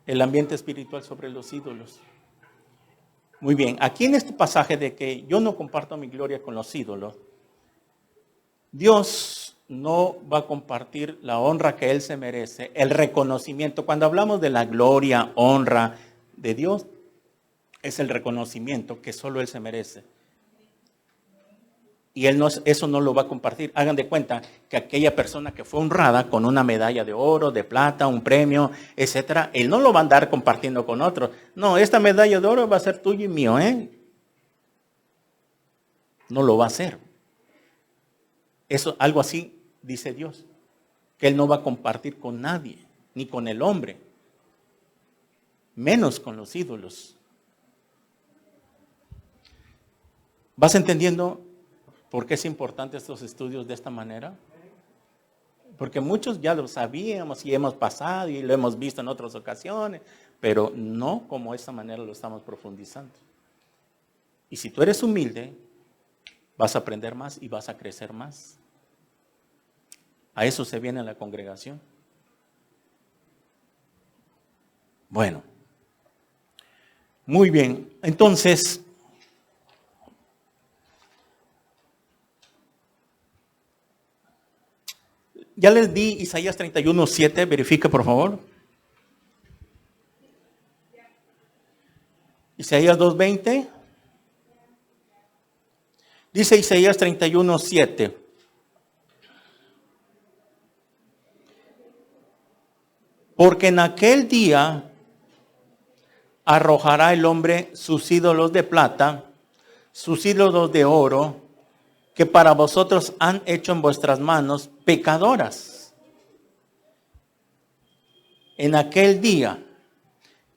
el ambiente espiritual sobre los ídolos. Muy bien. Aquí en este pasaje de que yo no comparto mi gloria con los ídolos, Dios no va a compartir la honra que Él se merece, el reconocimiento. Cuando hablamos de la gloria, honra de Dios, es el reconocimiento que solo Él se merece. Y Él eso no lo va a compartir. Hagan de cuenta que aquella persona que fue honrada con una medalla de oro, de plata, un premio, etcétera, Él no lo va a andar compartiendo con otros. No, esta medalla de oro va a ser tuya y mío, No lo va a hacer. Eso, algo así dice Dios, que Él no va a compartir con nadie, ni con el hombre, menos con los ídolos. ¿Vas entendiendo por qué es importante estos estudios de esta manera? Porque muchos ya lo sabíamos y hemos pasado y lo hemos visto en otras ocasiones, pero no como de esta manera lo estamos profundizando. Y si tú eres humilde, vas a aprender más y vas a crecer más. A eso se viene a la congregación. Bueno, muy bien. Entonces, ya les di Isaías 31:7, verifique por favor. Isaías 2:20. Dice Isaías 31:7. Porque en aquel día arrojará el hombre sus ídolos de plata, sus ídolos de oro, que para vosotros han hecho en vuestras manos pecadoras. En aquel día,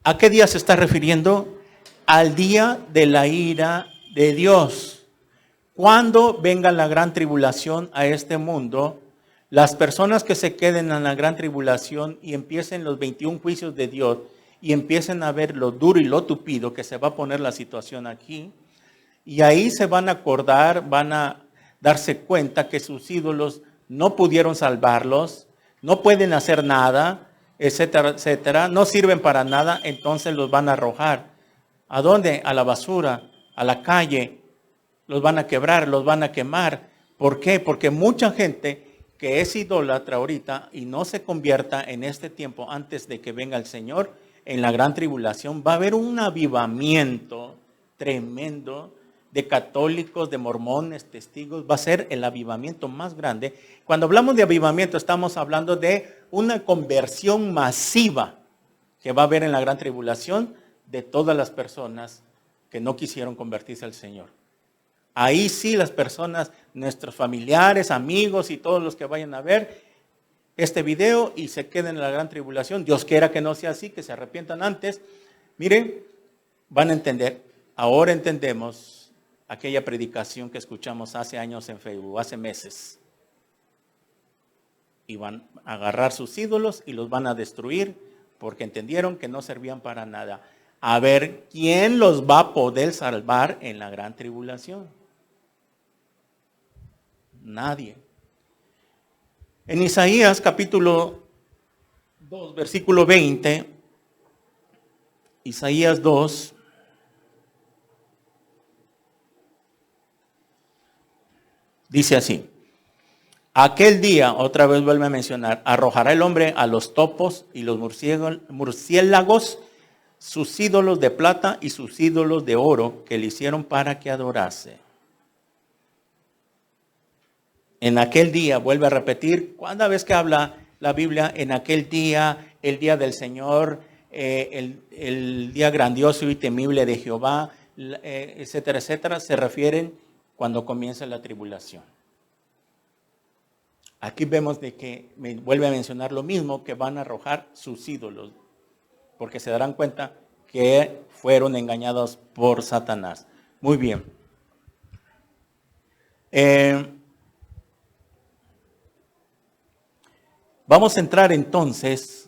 ¿a qué día se está refiriendo? Al día de la ira de Dios. Cuando venga la gran tribulación a este mundo, las personas que se queden en la gran tribulación y empiecen los 21 juicios de Dios y empiecen a ver lo duro y lo tupido que se va a poner la situación aquí, y ahí se van a acordar, van a darse cuenta que sus ídolos no pudieron salvarlos, no pueden hacer nada, etcétera, etcétera, no sirven para nada, entonces los van a arrojar. ¿A dónde? A la basura, a la calle, los van a quebrar, los van a quemar. ¿Por qué? Porque mucha gente que es idólatra ahorita y no se convierta en este tiempo antes de que venga el Señor, en la gran tribulación, va a haber un avivamiento tremendo de católicos, de mormones, testigos. Va a ser el avivamiento más grande. Cuando hablamos de avivamiento, estamos hablando de una conversión masiva que va a haber en la gran tribulación de todas las personas que no quisieron convertirse al Señor. Ahí sí las personas, nuestros familiares, amigos y todos los que vayan a ver este video y se queden en la gran tribulación, Dios quiera que no sea así, que se arrepientan antes. Miren, van a entender, ahora entendemos aquella predicación que escuchamos hace años en Facebook, hace meses. Y van a agarrar sus ídolos y los van a destruir porque entendieron que no servían para nada. A ver, ¿quién los va a poder salvar en la gran tribulación? Nadie. En Isaías capítulo 2, versículo 20, Isaías 2, dice así: aquel día, otra vez vuelve a mencionar, arrojará el hombre a los topos y los murciélagos, sus ídolos de plata y sus ídolos de oro que le hicieron para que adorase. En aquel día, vuelve a repetir, cada vez que habla la Biblia, en aquel día, el día del Señor, el día grandioso y temible de Jehová, etcétera, etcétera, se refieren cuando comienza la tribulación. Aquí vemos de que me vuelve a mencionar lo mismo, que van a arrojar sus ídolos, porque se darán cuenta que fueron engañados por Satanás. Muy bien. Vamos a entrar entonces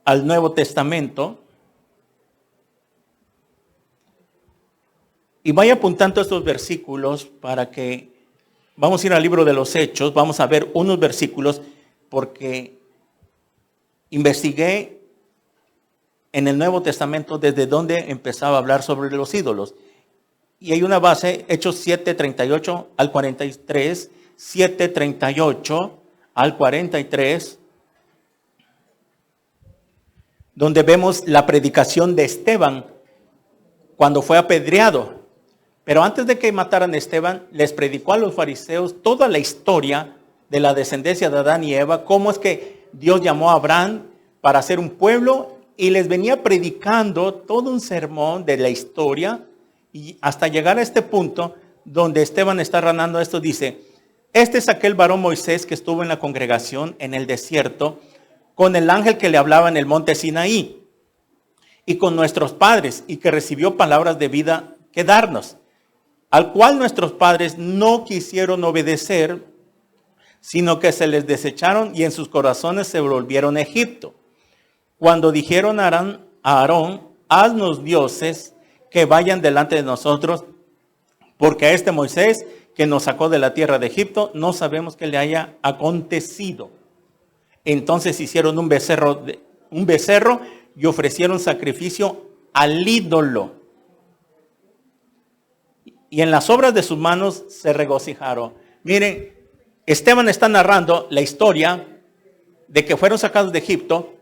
al Nuevo Testamento y vaya apuntando estos versículos para que vamos a ir al libro de los Hechos, vamos a ver unos versículos porque investigué en el Nuevo Testamento desde donde empezaba a hablar sobre los ídolos. Y hay una base, Hechos 7:38 al 43, 7:38 al 43, donde vemos la predicación de Esteban cuando fue apedreado. Pero antes de que mataran a Esteban, les predicó a los fariseos toda la historia de la descendencia de Adán y Eva, cómo es que Dios llamó a Abraham para hacer un pueblo y les venía predicando todo un sermón de la historia y hasta llegar a este punto donde Esteban está narrando esto, dice: este es aquel varón Moisés que estuvo en la congregación en el desierto con el ángel que le hablaba en el monte Sinaí y con nuestros padres y que recibió palabras de vida que darnos, al cual nuestros padres no quisieron obedecer, sino que se les desecharon y en sus corazones se volvieron a Egipto. Cuando dijeron a Aarón, haznos dioses que vayan delante de nosotros, porque a este Moisés que nos sacó de la tierra de Egipto, no sabemos qué le haya acontecido. Entonces hicieron un becerro y ofrecieron sacrificio al ídolo. Y en las obras de sus manos se regocijaron. Miren, Esteban está narrando la historia de que fueron sacados de Egipto,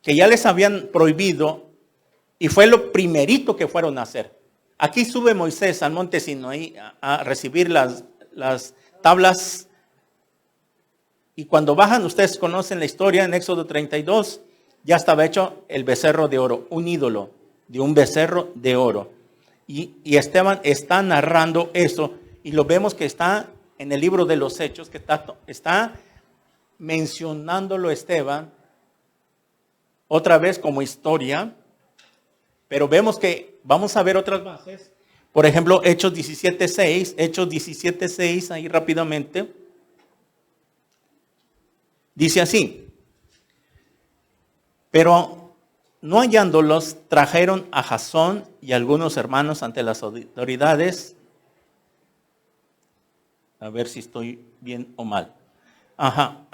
que ya les habían prohibido, y fue lo primerito que fueron a hacer. Aquí sube Moisés al monte Sinaí a recibir las tablas Y cuando bajan, ustedes conocen la historia en Éxodo 32, ya estaba hecho el becerro de oro, un ídolo de un becerro de oro. Y Esteban está narrando eso y lo vemos que está en el libro de los Hechos, que está mencionándolo Esteban otra vez como historia, pero vemos que vamos a ver otras bases. Por ejemplo, Hechos 17:6, ahí rápidamente. Dice así: pero no hallándolos, trajeron a Jasón y algunos hermanos ante las autoridades. A ver si estoy bien o mal.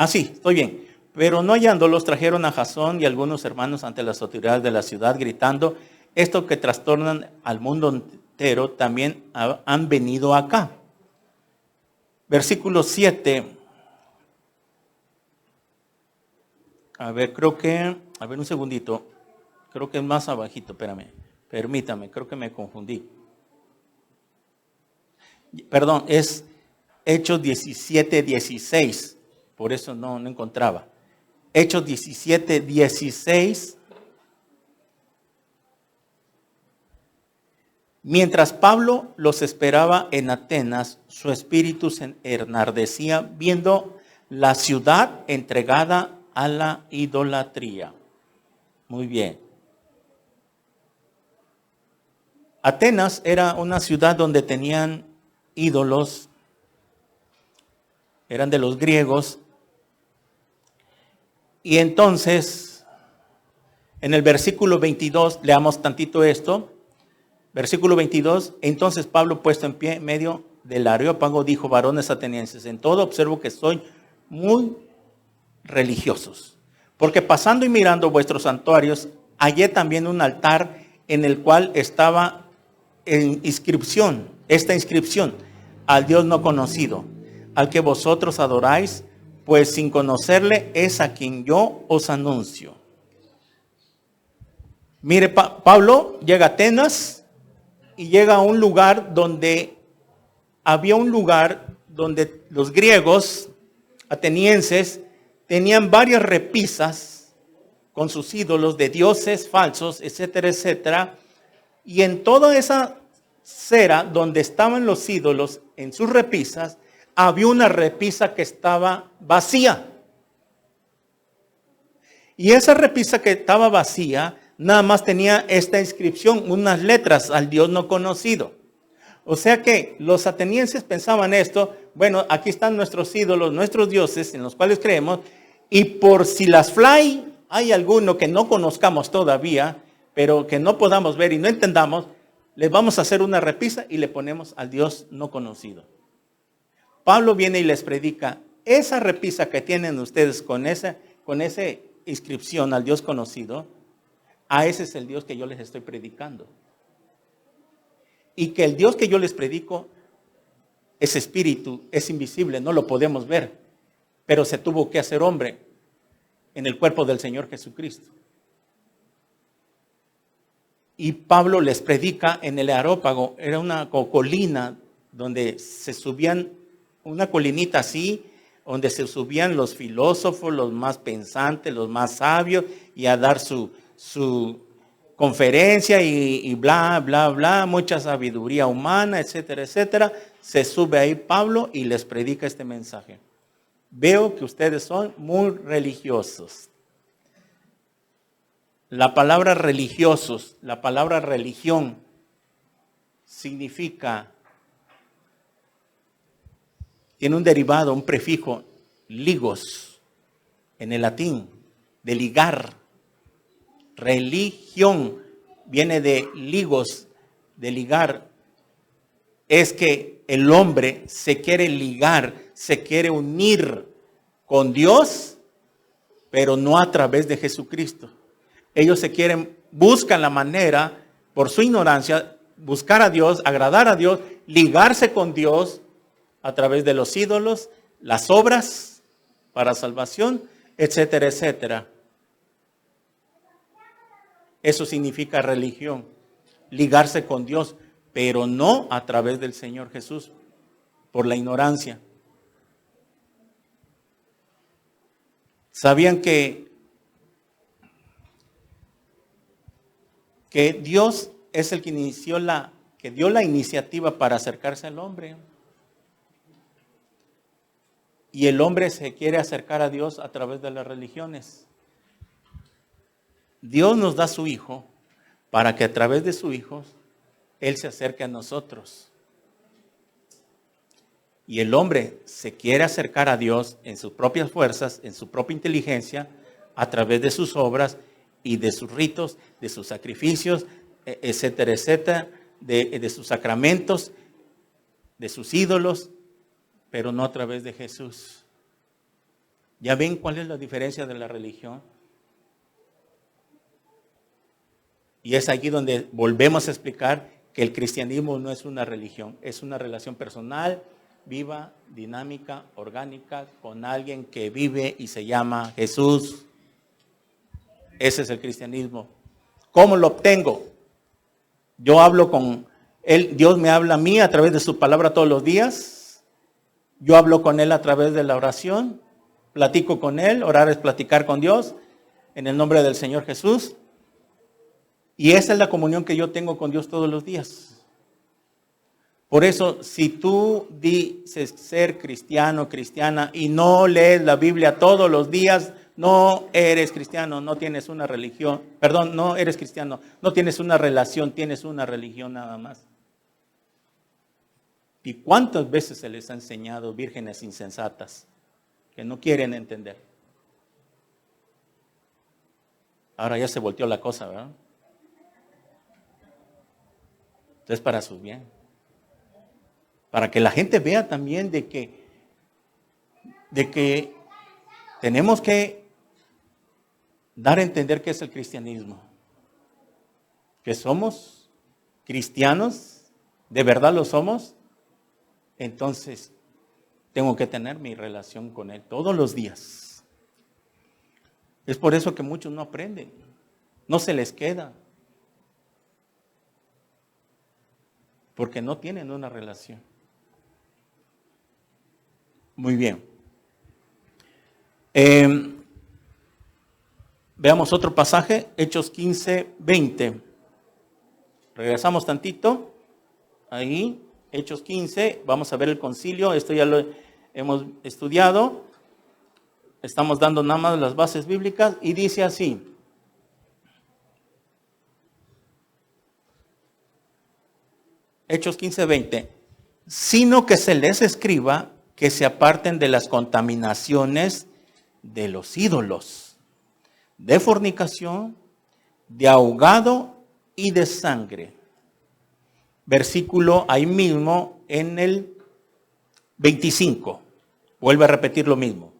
Sí, estoy bien. Pero no hallándolos, trajeron a Jasón y algunos hermanos ante las autoridades de la ciudad, gritando: esto que trastornan al mundo entero también han venido acá. Versículo 7. Un segundito. Creo que es más abajito, espérame. Permítame, creo que me confundí. Perdón, es Hechos 17:16. Por eso no encontraba. Hechos 17:16. Mientras Pablo los esperaba en Atenas, su espíritu se enardecía viendo la ciudad entregada a la idolatría. Muy bien. Atenas era una ciudad donde tenían ídolos, eran de los griegos. Y entonces, en el versículo 22, leamos tantito esto. Versículo 22, entonces Pablo, puesto en pie en medio del Areópago, dijo: varones atenienses, en todo observo que sois muy religiosos, porque pasando y mirando vuestros santuarios, hallé también un altar en el cual estaba esta inscripción: al Dios no conocido, al que vosotros adoráis, pues sin conocerle es a quien yo os anuncio. Mire, Pablo llega a Atenas y llega a un lugar donde los griegos atenienses tenían varias repisas con sus ídolos de dioses falsos, etcétera, etcétera. Y en toda esa cera donde estaban los ídolos, en sus repisas, había una repisa que estaba vacía. Y esa repisa que estaba vacía, nada más tenía esta inscripción, unas letras: al Dios no conocido. O sea que los atenienses pensaban esto: bueno, aquí están nuestros ídolos, nuestros dioses en los cuales creemos, y por si las fly hay alguno que no conozcamos todavía, pero que no podamos ver y no entendamos, les vamos a hacer una repisa y le ponemos al Dios no conocido. Pablo viene y les predica: esa repisa que tienen ustedes con esa inscripción al Dios conocido, a ese es el Dios que yo les estoy predicando. Y que el Dios que yo les predico es espíritu, es invisible, no lo podemos ver, pero se tuvo que hacer hombre en el cuerpo del Señor Jesucristo. Y Pablo les predica en el Areópago. Era una colina donde se subían, una colinita así, donde se subían los filósofos, los más pensantes, los más sabios, y a dar su conferencia y bla, bla, bla, mucha sabiduría humana, etcétera, etcétera. Se sube ahí Pablo y les predica este mensaje: veo que ustedes son muy religiosos. La palabra religiosos, la palabra religión, significa, tiene un derivado, un prefijo, ligos, en el latín, de ligar. Religión viene de ligos, de ligar. Es que el hombre se quiere ligar, se quiere unir con Dios, pero no a través de Jesucristo. Ellos buscan la manera, por su ignorancia, buscar a Dios, agradar a Dios, ligarse con Dios a través de los ídolos, las obras para salvación, etcétera, etcétera. Eso significa religión, ligarse con Dios, pero no a través del Señor Jesús, por la ignorancia. ¿Sabían que Dios es el que que dio la iniciativa para acercarse al hombre? Y el hombre se quiere acercar a Dios a través de las religiones. Dios nos da a su Hijo para que a través de su Hijo Él se acerque a nosotros. Y el hombre se quiere acercar a Dios en sus propias fuerzas, en su propia inteligencia, a través de sus obras y de sus ritos, de sus sacrificios, etcétera, etcétera, de sus sacramentos, de sus ídolos, pero no a través de Jesús. ¿Ya ven cuál es la diferencia de la religión? Y es aquí donde volvemos a explicar que el cristianismo no es una religión, es una relación personal, viva, dinámica, orgánica, con alguien que vive y se llama Jesús. Ese es el cristianismo. ¿Cómo lo obtengo? Yo hablo con Él, Dios me habla a mí a través de su palabra todos los días. Yo hablo con Él a través de la oración, platico con Él, orar es platicar con Dios, en el nombre del Señor Jesús. Y esa es la comunión que yo tengo con Dios todos los días. Por eso, si tú dices ser cristiano, cristiana, y no lees la Biblia todos los días, no eres cristiano, no tienes una religión. Perdón, no eres cristiano, no tienes una relación, tienes una religión nada más. ¿Y cuántas veces se les ha enseñado vírgenes insensatas que no quieren entender? Ahora ya se volteó la cosa, ¿verdad? Entonces, para su bien. Para que la gente vea también de que tenemos que dar a entender qué es el cristianismo. Que somos cristianos, de verdad lo somos. Entonces, tengo que tener mi relación con Él todos los días. Es por eso que muchos no aprenden, no se les queda. Porque no tienen una relación. Muy bien. Veamos otro pasaje, Hechos 15, 20. Regresamos tantito. Ahí, Hechos 15, vamos a ver el concilio. Esto ya lo hemos estudiado. Estamos dando nada más las bases bíblicas y dice así. Hechos 15, 20. Sino que se les escriba que se aparten de las contaminaciones de los ídolos, de fornicación, de ahogado y de sangre. Versículo ahí mismo en el 25. Vuelve a repetir lo mismo.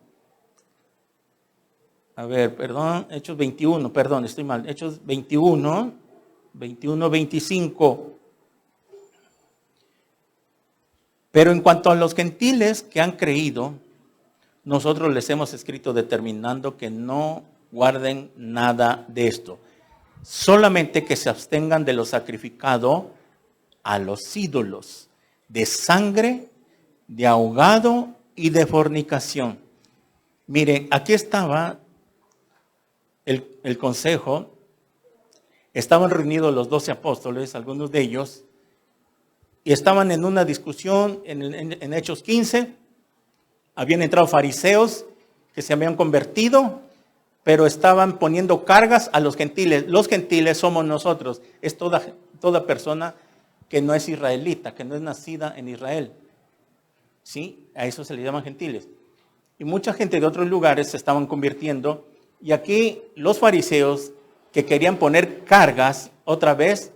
A ver, perdón, Hechos 21, perdón, estoy mal. Hechos 21, 25. Pero en cuanto a los gentiles que han creído, nosotros les hemos escrito determinando que no guarden nada de esto. Solamente que se abstengan de lo sacrificado a los ídolos, de sangre, de ahogado y de fornicación. Miren, aquí estaba el consejo. Estaban reunidos los 12 apóstoles, algunos de ellos, y estaban en una discusión en Hechos 15. Habían entrado fariseos que se habían convertido, pero estaban poniendo cargas a los gentiles. Los gentiles somos nosotros. Es toda persona que no es israelita, que no es nacida en Israel. ¿Sí? A eso se le llaman gentiles. Y mucha gente de otros lugares se estaban convirtiendo. Y aquí los fariseos que querían poner cargas otra vez,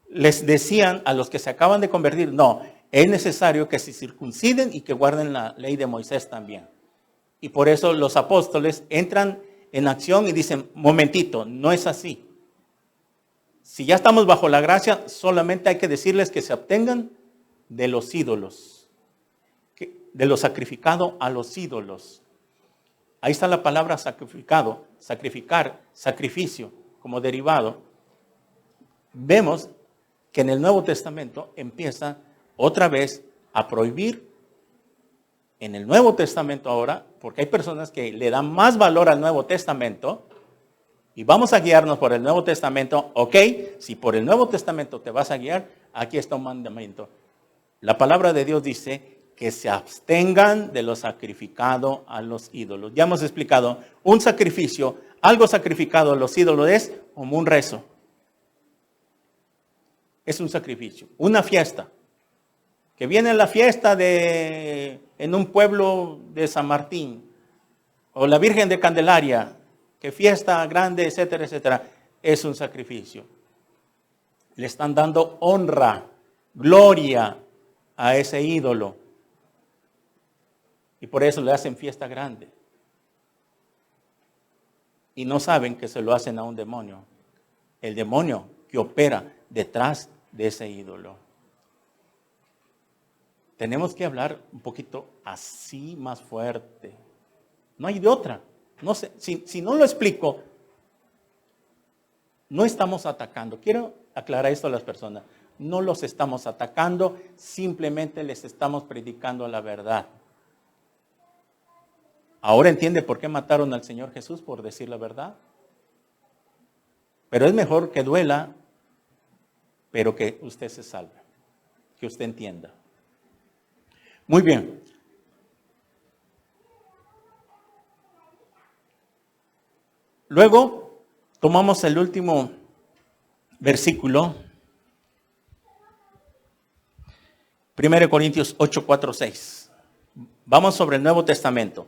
les decían a los que se acaban de convertir, no, es necesario que se circunciden y que guarden la ley de Moisés también. Y por eso los apóstoles entran en acción y dicen, momentito, no es así. Si ya estamos bajo la gracia, solamente hay que decirles que se abstengan de los ídolos, de lo sacrificado a los ídolos. Ahí está la palabra sacrificado, sacrificar, sacrificio como derivado. Vemos que en el Nuevo Testamento empieza otra vez a prohibir en el Nuevo Testamento ahora, porque hay personas que le dan más valor al Nuevo Testamento, y vamos a guiarnos por el Nuevo Testamento. Ok, si por el Nuevo Testamento te vas a guiar, aquí está un mandamiento. La palabra de Dios dice que se abstengan de lo sacrificado a los ídolos. Ya hemos explicado, un sacrificio, algo sacrificado a los ídolos es como un rezo. Es un sacrificio, una fiesta. Que viene la fiesta en un pueblo de San Martín, o la Virgen de Candelaria, que fiesta grande, etcétera, etcétera, es un sacrificio. Le están dando honra, gloria a ese ídolo. Y por eso le hacen fiesta grande. Y no saben que se lo hacen a un demonio. El demonio que opera detrás de ese ídolo. Tenemos que hablar un poquito así más fuerte. No hay de otra. No sé, si no lo explico, no estamos atacando. Quiero aclarar esto a las personas. No los estamos atacando, simplemente les estamos predicando la verdad. Ahora entiende por qué mataron al Señor Jesús, por decir la verdad. Pero es mejor que duela, pero que usted se salve, que usted entienda. Muy bien. Luego tomamos el último versículo, 1 Corintios 8, 4, 6. Vamos sobre el Nuevo Testamento.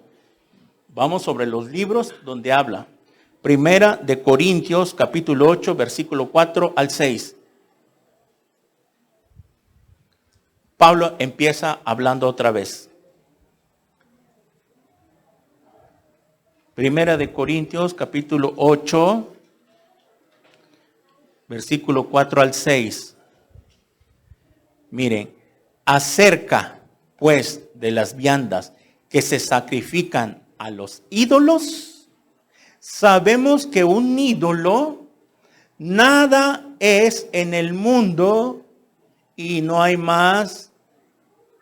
Vamos sobre los libros donde habla. 1 Corintios capítulo 8, versículo 4 al 6. Pablo empieza hablando otra vez. 1 Corintios capítulo 8, versículo 4 al 6. Miren, acerca pues de las viandas que se sacrifican a los ídolos, sabemos que un ídolo nada es en el mundo y no hay más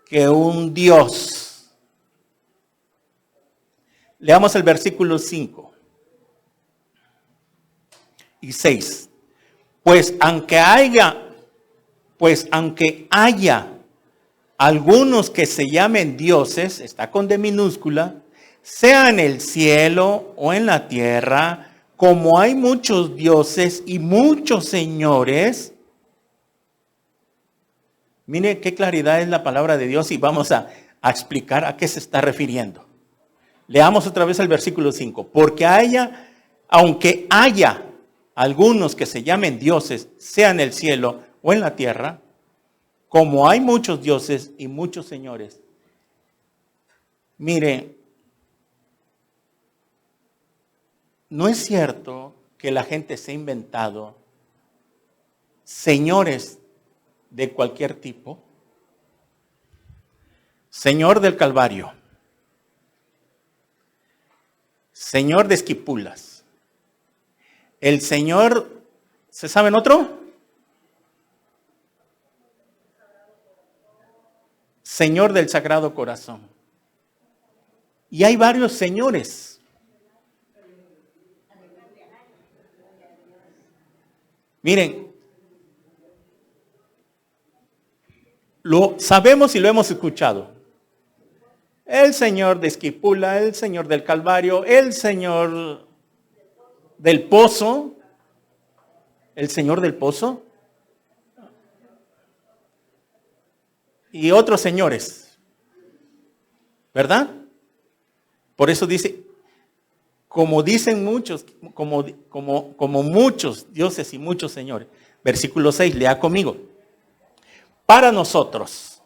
que un Dios. Leamos el versículo 5 y 6. Pues aunque haya algunos que se llamen dioses, está con D minúscula, sea en el cielo o en la tierra, como hay muchos dioses y muchos señores. Mire qué claridad es la palabra de Dios y vamos a explicar a qué se está refiriendo. Leamos otra vez el versículo 5. Porque aunque haya algunos que se llamen dioses, sea en el cielo o en la tierra, como hay muchos dioses y muchos señores. Mire, no es cierto que la gente se ha inventado señores de cualquier tipo. Señor del Calvario, Señor de Esquipulas, el Señor, ¿se saben otro? Señor del Sagrado Corazón. Y hay varios señores. Miren, lo sabemos y lo hemos escuchado. El Señor de Esquipula, el Señor del Calvario, el Señor del Pozo, el Señor del Pozo y otros señores, ¿verdad? Por eso dice, como dicen muchos, como muchos dioses y muchos señores. Versículo 6, lea conmigo. Para nosotros,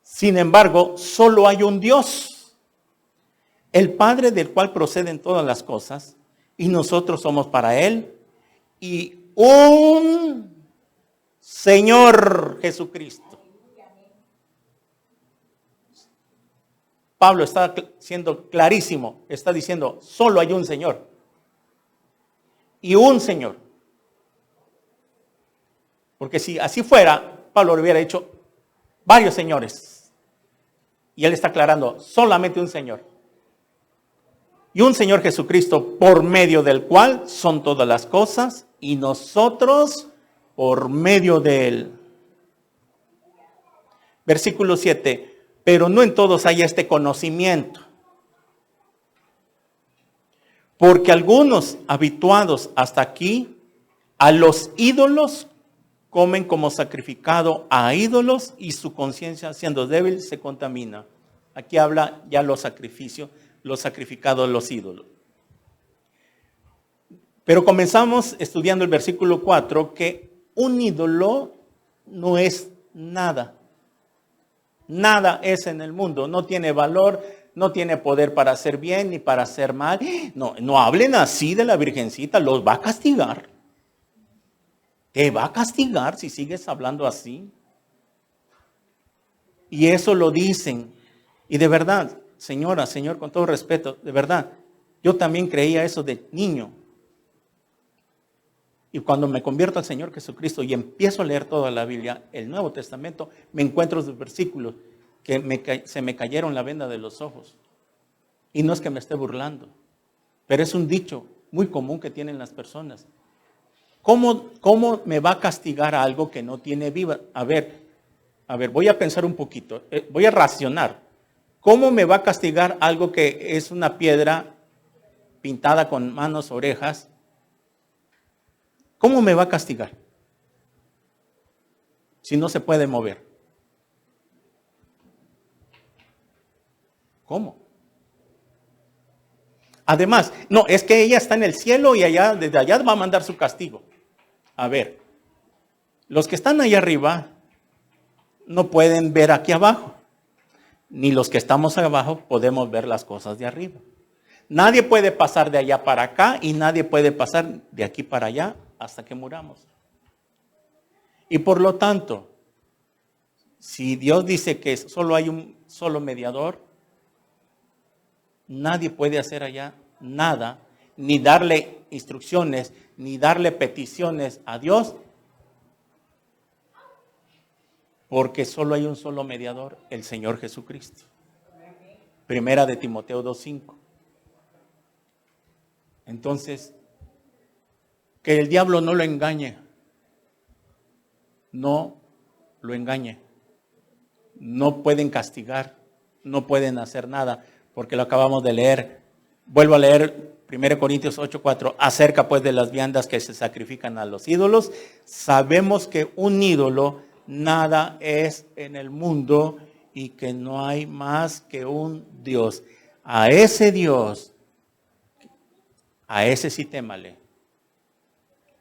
sin embargo, solo hay un Dios, el Padre del cual proceden todas las cosas, y nosotros somos para Él, y un Señor Jesucristo. Pablo está siendo clarísimo, está diciendo, solo hay un Señor, y un Señor. Porque si así fuera, Pablo le hubiera dicho varios señores. Y Él está aclarando, solamente un Señor. Y un Señor Jesucristo, por medio del cual son todas las cosas, y nosotros por medio de Él. Versículo 7, pero no en todos hay este conocimiento. Porque algunos habituados hasta aquí a los ídolos comen como sacrificado a ídolos y su conciencia siendo débil se contamina. Aquí habla ya los sacrificios, los sacrificados a los ídolos. Pero comenzamos estudiando el versículo 4 que un ídolo no es nada. Nada es en el mundo, no tiene valor, no tiene poder para hacer bien ni para hacer mal. No, no hablen así de la Virgencita, los va a castigar. Te va a castigar si sigues hablando así. Y eso lo dicen. Y de verdad, señora, señor, con todo respeto, de verdad, yo también creía eso de niño. Y cuando me convierto al Señor Jesucristo y empiezo a leer toda la Biblia, el Nuevo Testamento, me encuentro esos versículos que se me cayeron la venda de los ojos. Y no es que me esté burlando, pero es un dicho muy común que tienen las personas. ¿Cómo me va a castigar a algo que no tiene vida? A ver, voy a pensar un poquito, voy a racionar. ¿Cómo me va a castigar algo que es una piedra pintada con manos, orejas? ¿Cómo me va a castigar si no se puede mover? ¿Cómo? Además, no, es que ella está en el cielo y allá, desde allá va a mandar su castigo. A ver, los que están allá arriba no pueden ver aquí abajo, ni los que estamos abajo podemos ver las cosas de arriba. Nadie puede pasar de allá para acá y nadie puede pasar de aquí para allá hasta que muramos. Y por lo tanto, si Dios dice que solo hay un solo mediador, nadie puede hacer allá nada, ni darle instrucciones, ni darle peticiones a Dios, porque solo hay un solo mediador, el Señor Jesucristo. Primera de Timoteo 2:5. Entonces, que el diablo no lo engañe. No lo engañe. No pueden castigar, no pueden hacer nada, porque lo acabamos de leer. Vuelvo a leer 1 Corintios 8:4. Acerca pues de las viandas que se sacrifican a los ídolos, sabemos que un ídolo nada es en el mundo y que no hay más que un Dios. A ese Dios, a ese sí témale.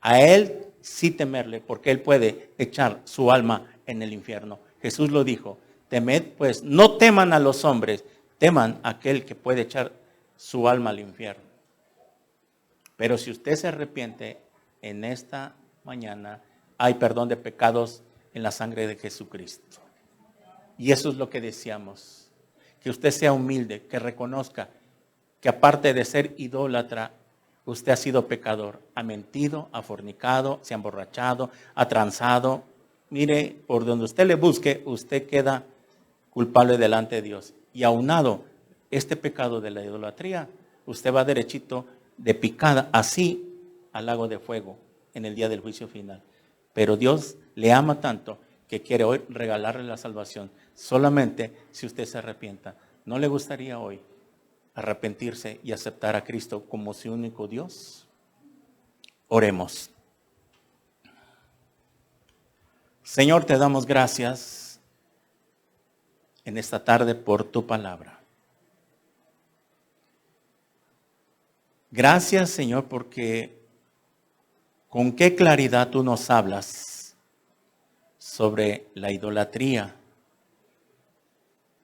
A Él sí temerle, porque Él puede echar su alma en el infierno. Jesús lo dijo, temed pues, no teman a los hombres, teman a aquel que puede echar su alma al infierno. Pero si usted se arrepiente en esta mañana, hay perdón de pecados en la sangre de Jesucristo. Y eso es lo que deseamos, que usted sea humilde, que reconozca que aparte de ser idólatra, usted ha sido pecador, ha mentido, ha fornicado, se ha emborrachado, ha transado. Mire, por donde usted le busque, usted queda culpable delante de Dios. Y aunado este pecado de la idolatría, usted va derechito de picada, así al lago de fuego en el día del juicio final. Pero Dios le ama tanto que quiere hoy regalarle la salvación, solamente si usted se arrepienta. ¿No le gustaría hoy arrepentirse y aceptar a Cristo como su único Dios? Oremos. Señor, te damos gracias en esta tarde por tu palabra. Gracias, Señor, porque con qué claridad tú nos hablas sobre la idolatría,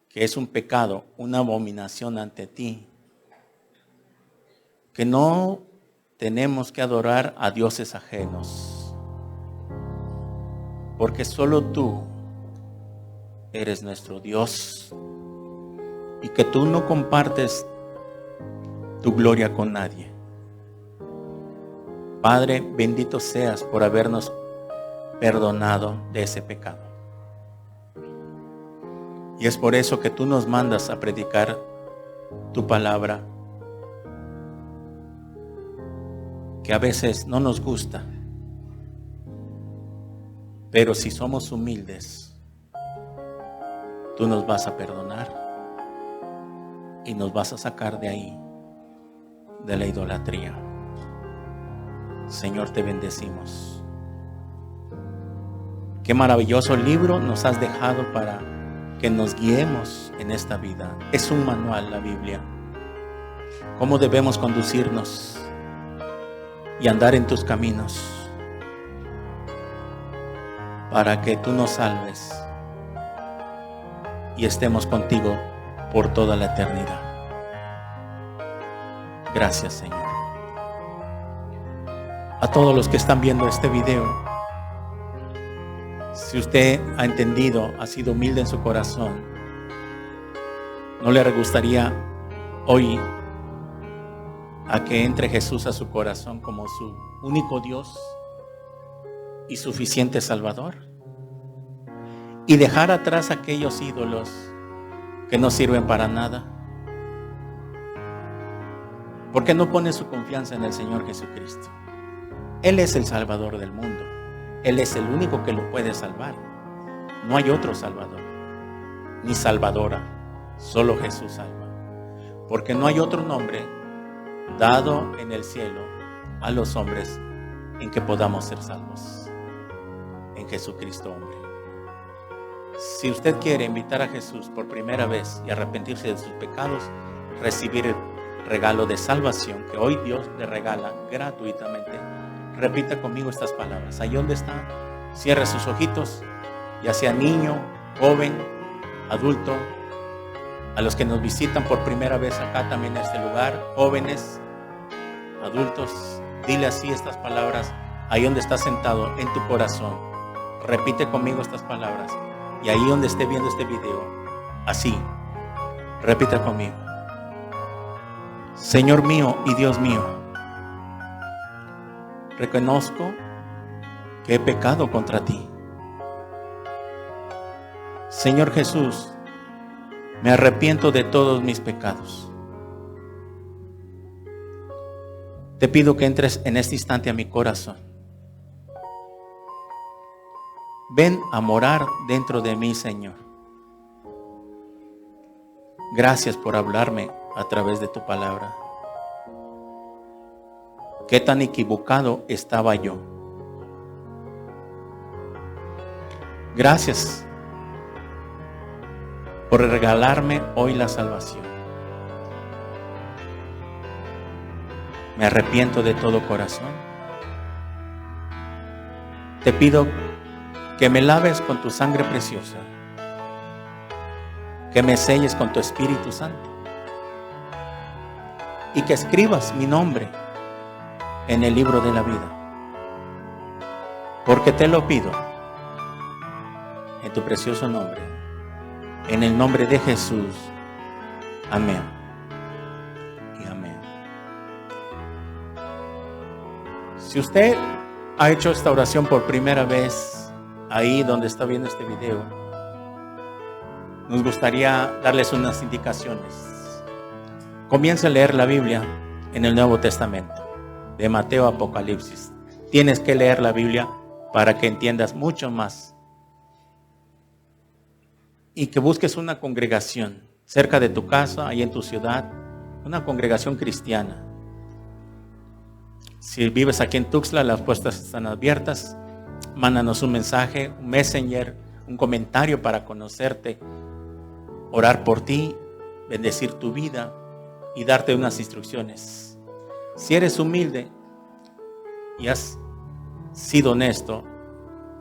que es un pecado, una abominación ante ti, que no tenemos que adorar a dioses ajenos, porque solo tú eres nuestro Dios y que tú no compartes tu gloria con nadie. Padre, bendito seas por habernos perdonado de ese pecado. Y es por eso que tú nos mandas a predicar tu palabra, que a veces no nos gusta, pero si somos humildes, tú nos vas a perdonar y nos vas a sacar de ahí, de la idolatría. Señor, te bendecimos. Qué maravilloso libro nos has dejado para que nos guiemos en esta vida. Es un manual, la Biblia. Cómo debemos conducirnos y andar en tus caminos para que tú nos salves y estemos contigo por toda la eternidad. Gracias, Señor. A todos los que están viendo este video, si usted ha entendido, ha sido humilde en su corazón, ¿no le gustaría hoy a que entre Jesús a su corazón como su único Dios y suficiente Salvador? Y dejar atrás aquellos ídolos que no sirven para nada. ¿Por qué no pone su confianza en el Señor Jesucristo? Él es el Salvador del mundo. Él es el único que lo puede salvar. No hay otro Salvador, ni Salvadora. Solo Jesús salva. Porque no hay otro nombre dado en el cielo a los hombres en que podamos ser salvos. En Jesucristo, hombre. Si usted quiere invitar a Jesús por primera vez y arrepentirse de sus pecados, recibir el regalo de salvación que hoy Dios le regala gratuitamente, repita conmigo estas palabras. Ahí donde está, cierre sus ojitos, ya sea niño, joven, adulto, a los que nos visitan por primera vez acá también en este lugar, jóvenes, adultos, dile así estas palabras, ahí donde está sentado en tu corazón. Repite conmigo estas palabras. Y ahí donde esté viendo este video, así, repita conmigo. Señor mío y Dios mío, reconozco que he pecado contra ti. Señor Jesús, me arrepiento de todos mis pecados. Te pido que entres en este instante a mi corazón. Ven a morar dentro de mí, Señor. Gracias por hablarme a través de tu palabra. Qué tan equivocado estaba yo. Gracias por regalarme hoy la salvación. Me arrepiento de todo corazón. Te pido que me laves con tu sangre preciosa, que me selles con tu Espíritu Santo y que escribas mi nombre en el libro de la vida, porque te lo pido en tu precioso nombre, en el nombre de Jesús. Amén y amén. Si usted ha hecho esta oración por primera vez, ahí donde está viendo este video, nos gustaría darles unas indicaciones. Comienza a leer la Biblia en el Nuevo Testamento, de Mateo a Apocalipsis. Tienes que leer la Biblia para que entiendas mucho más. Y que busques una congregación cerca de tu casa, ahí en tu ciudad, una congregación cristiana. Si vives aquí en Tuxtla, las puertas están abiertas. Mándanos un mensaje, un messenger, un comentario para conocerte, orar por ti, bendecir tu vida y darte unas instrucciones. Si eres humilde y has sido honesto,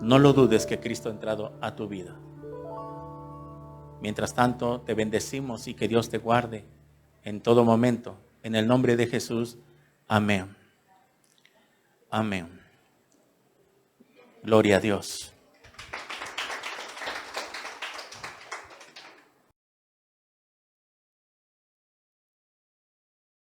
no lo dudes que Cristo ha entrado a tu vida. Mientras tanto, te bendecimos y que Dios te guarde en todo momento. En el nombre de Jesús, amén. Amén. Gloria a Dios.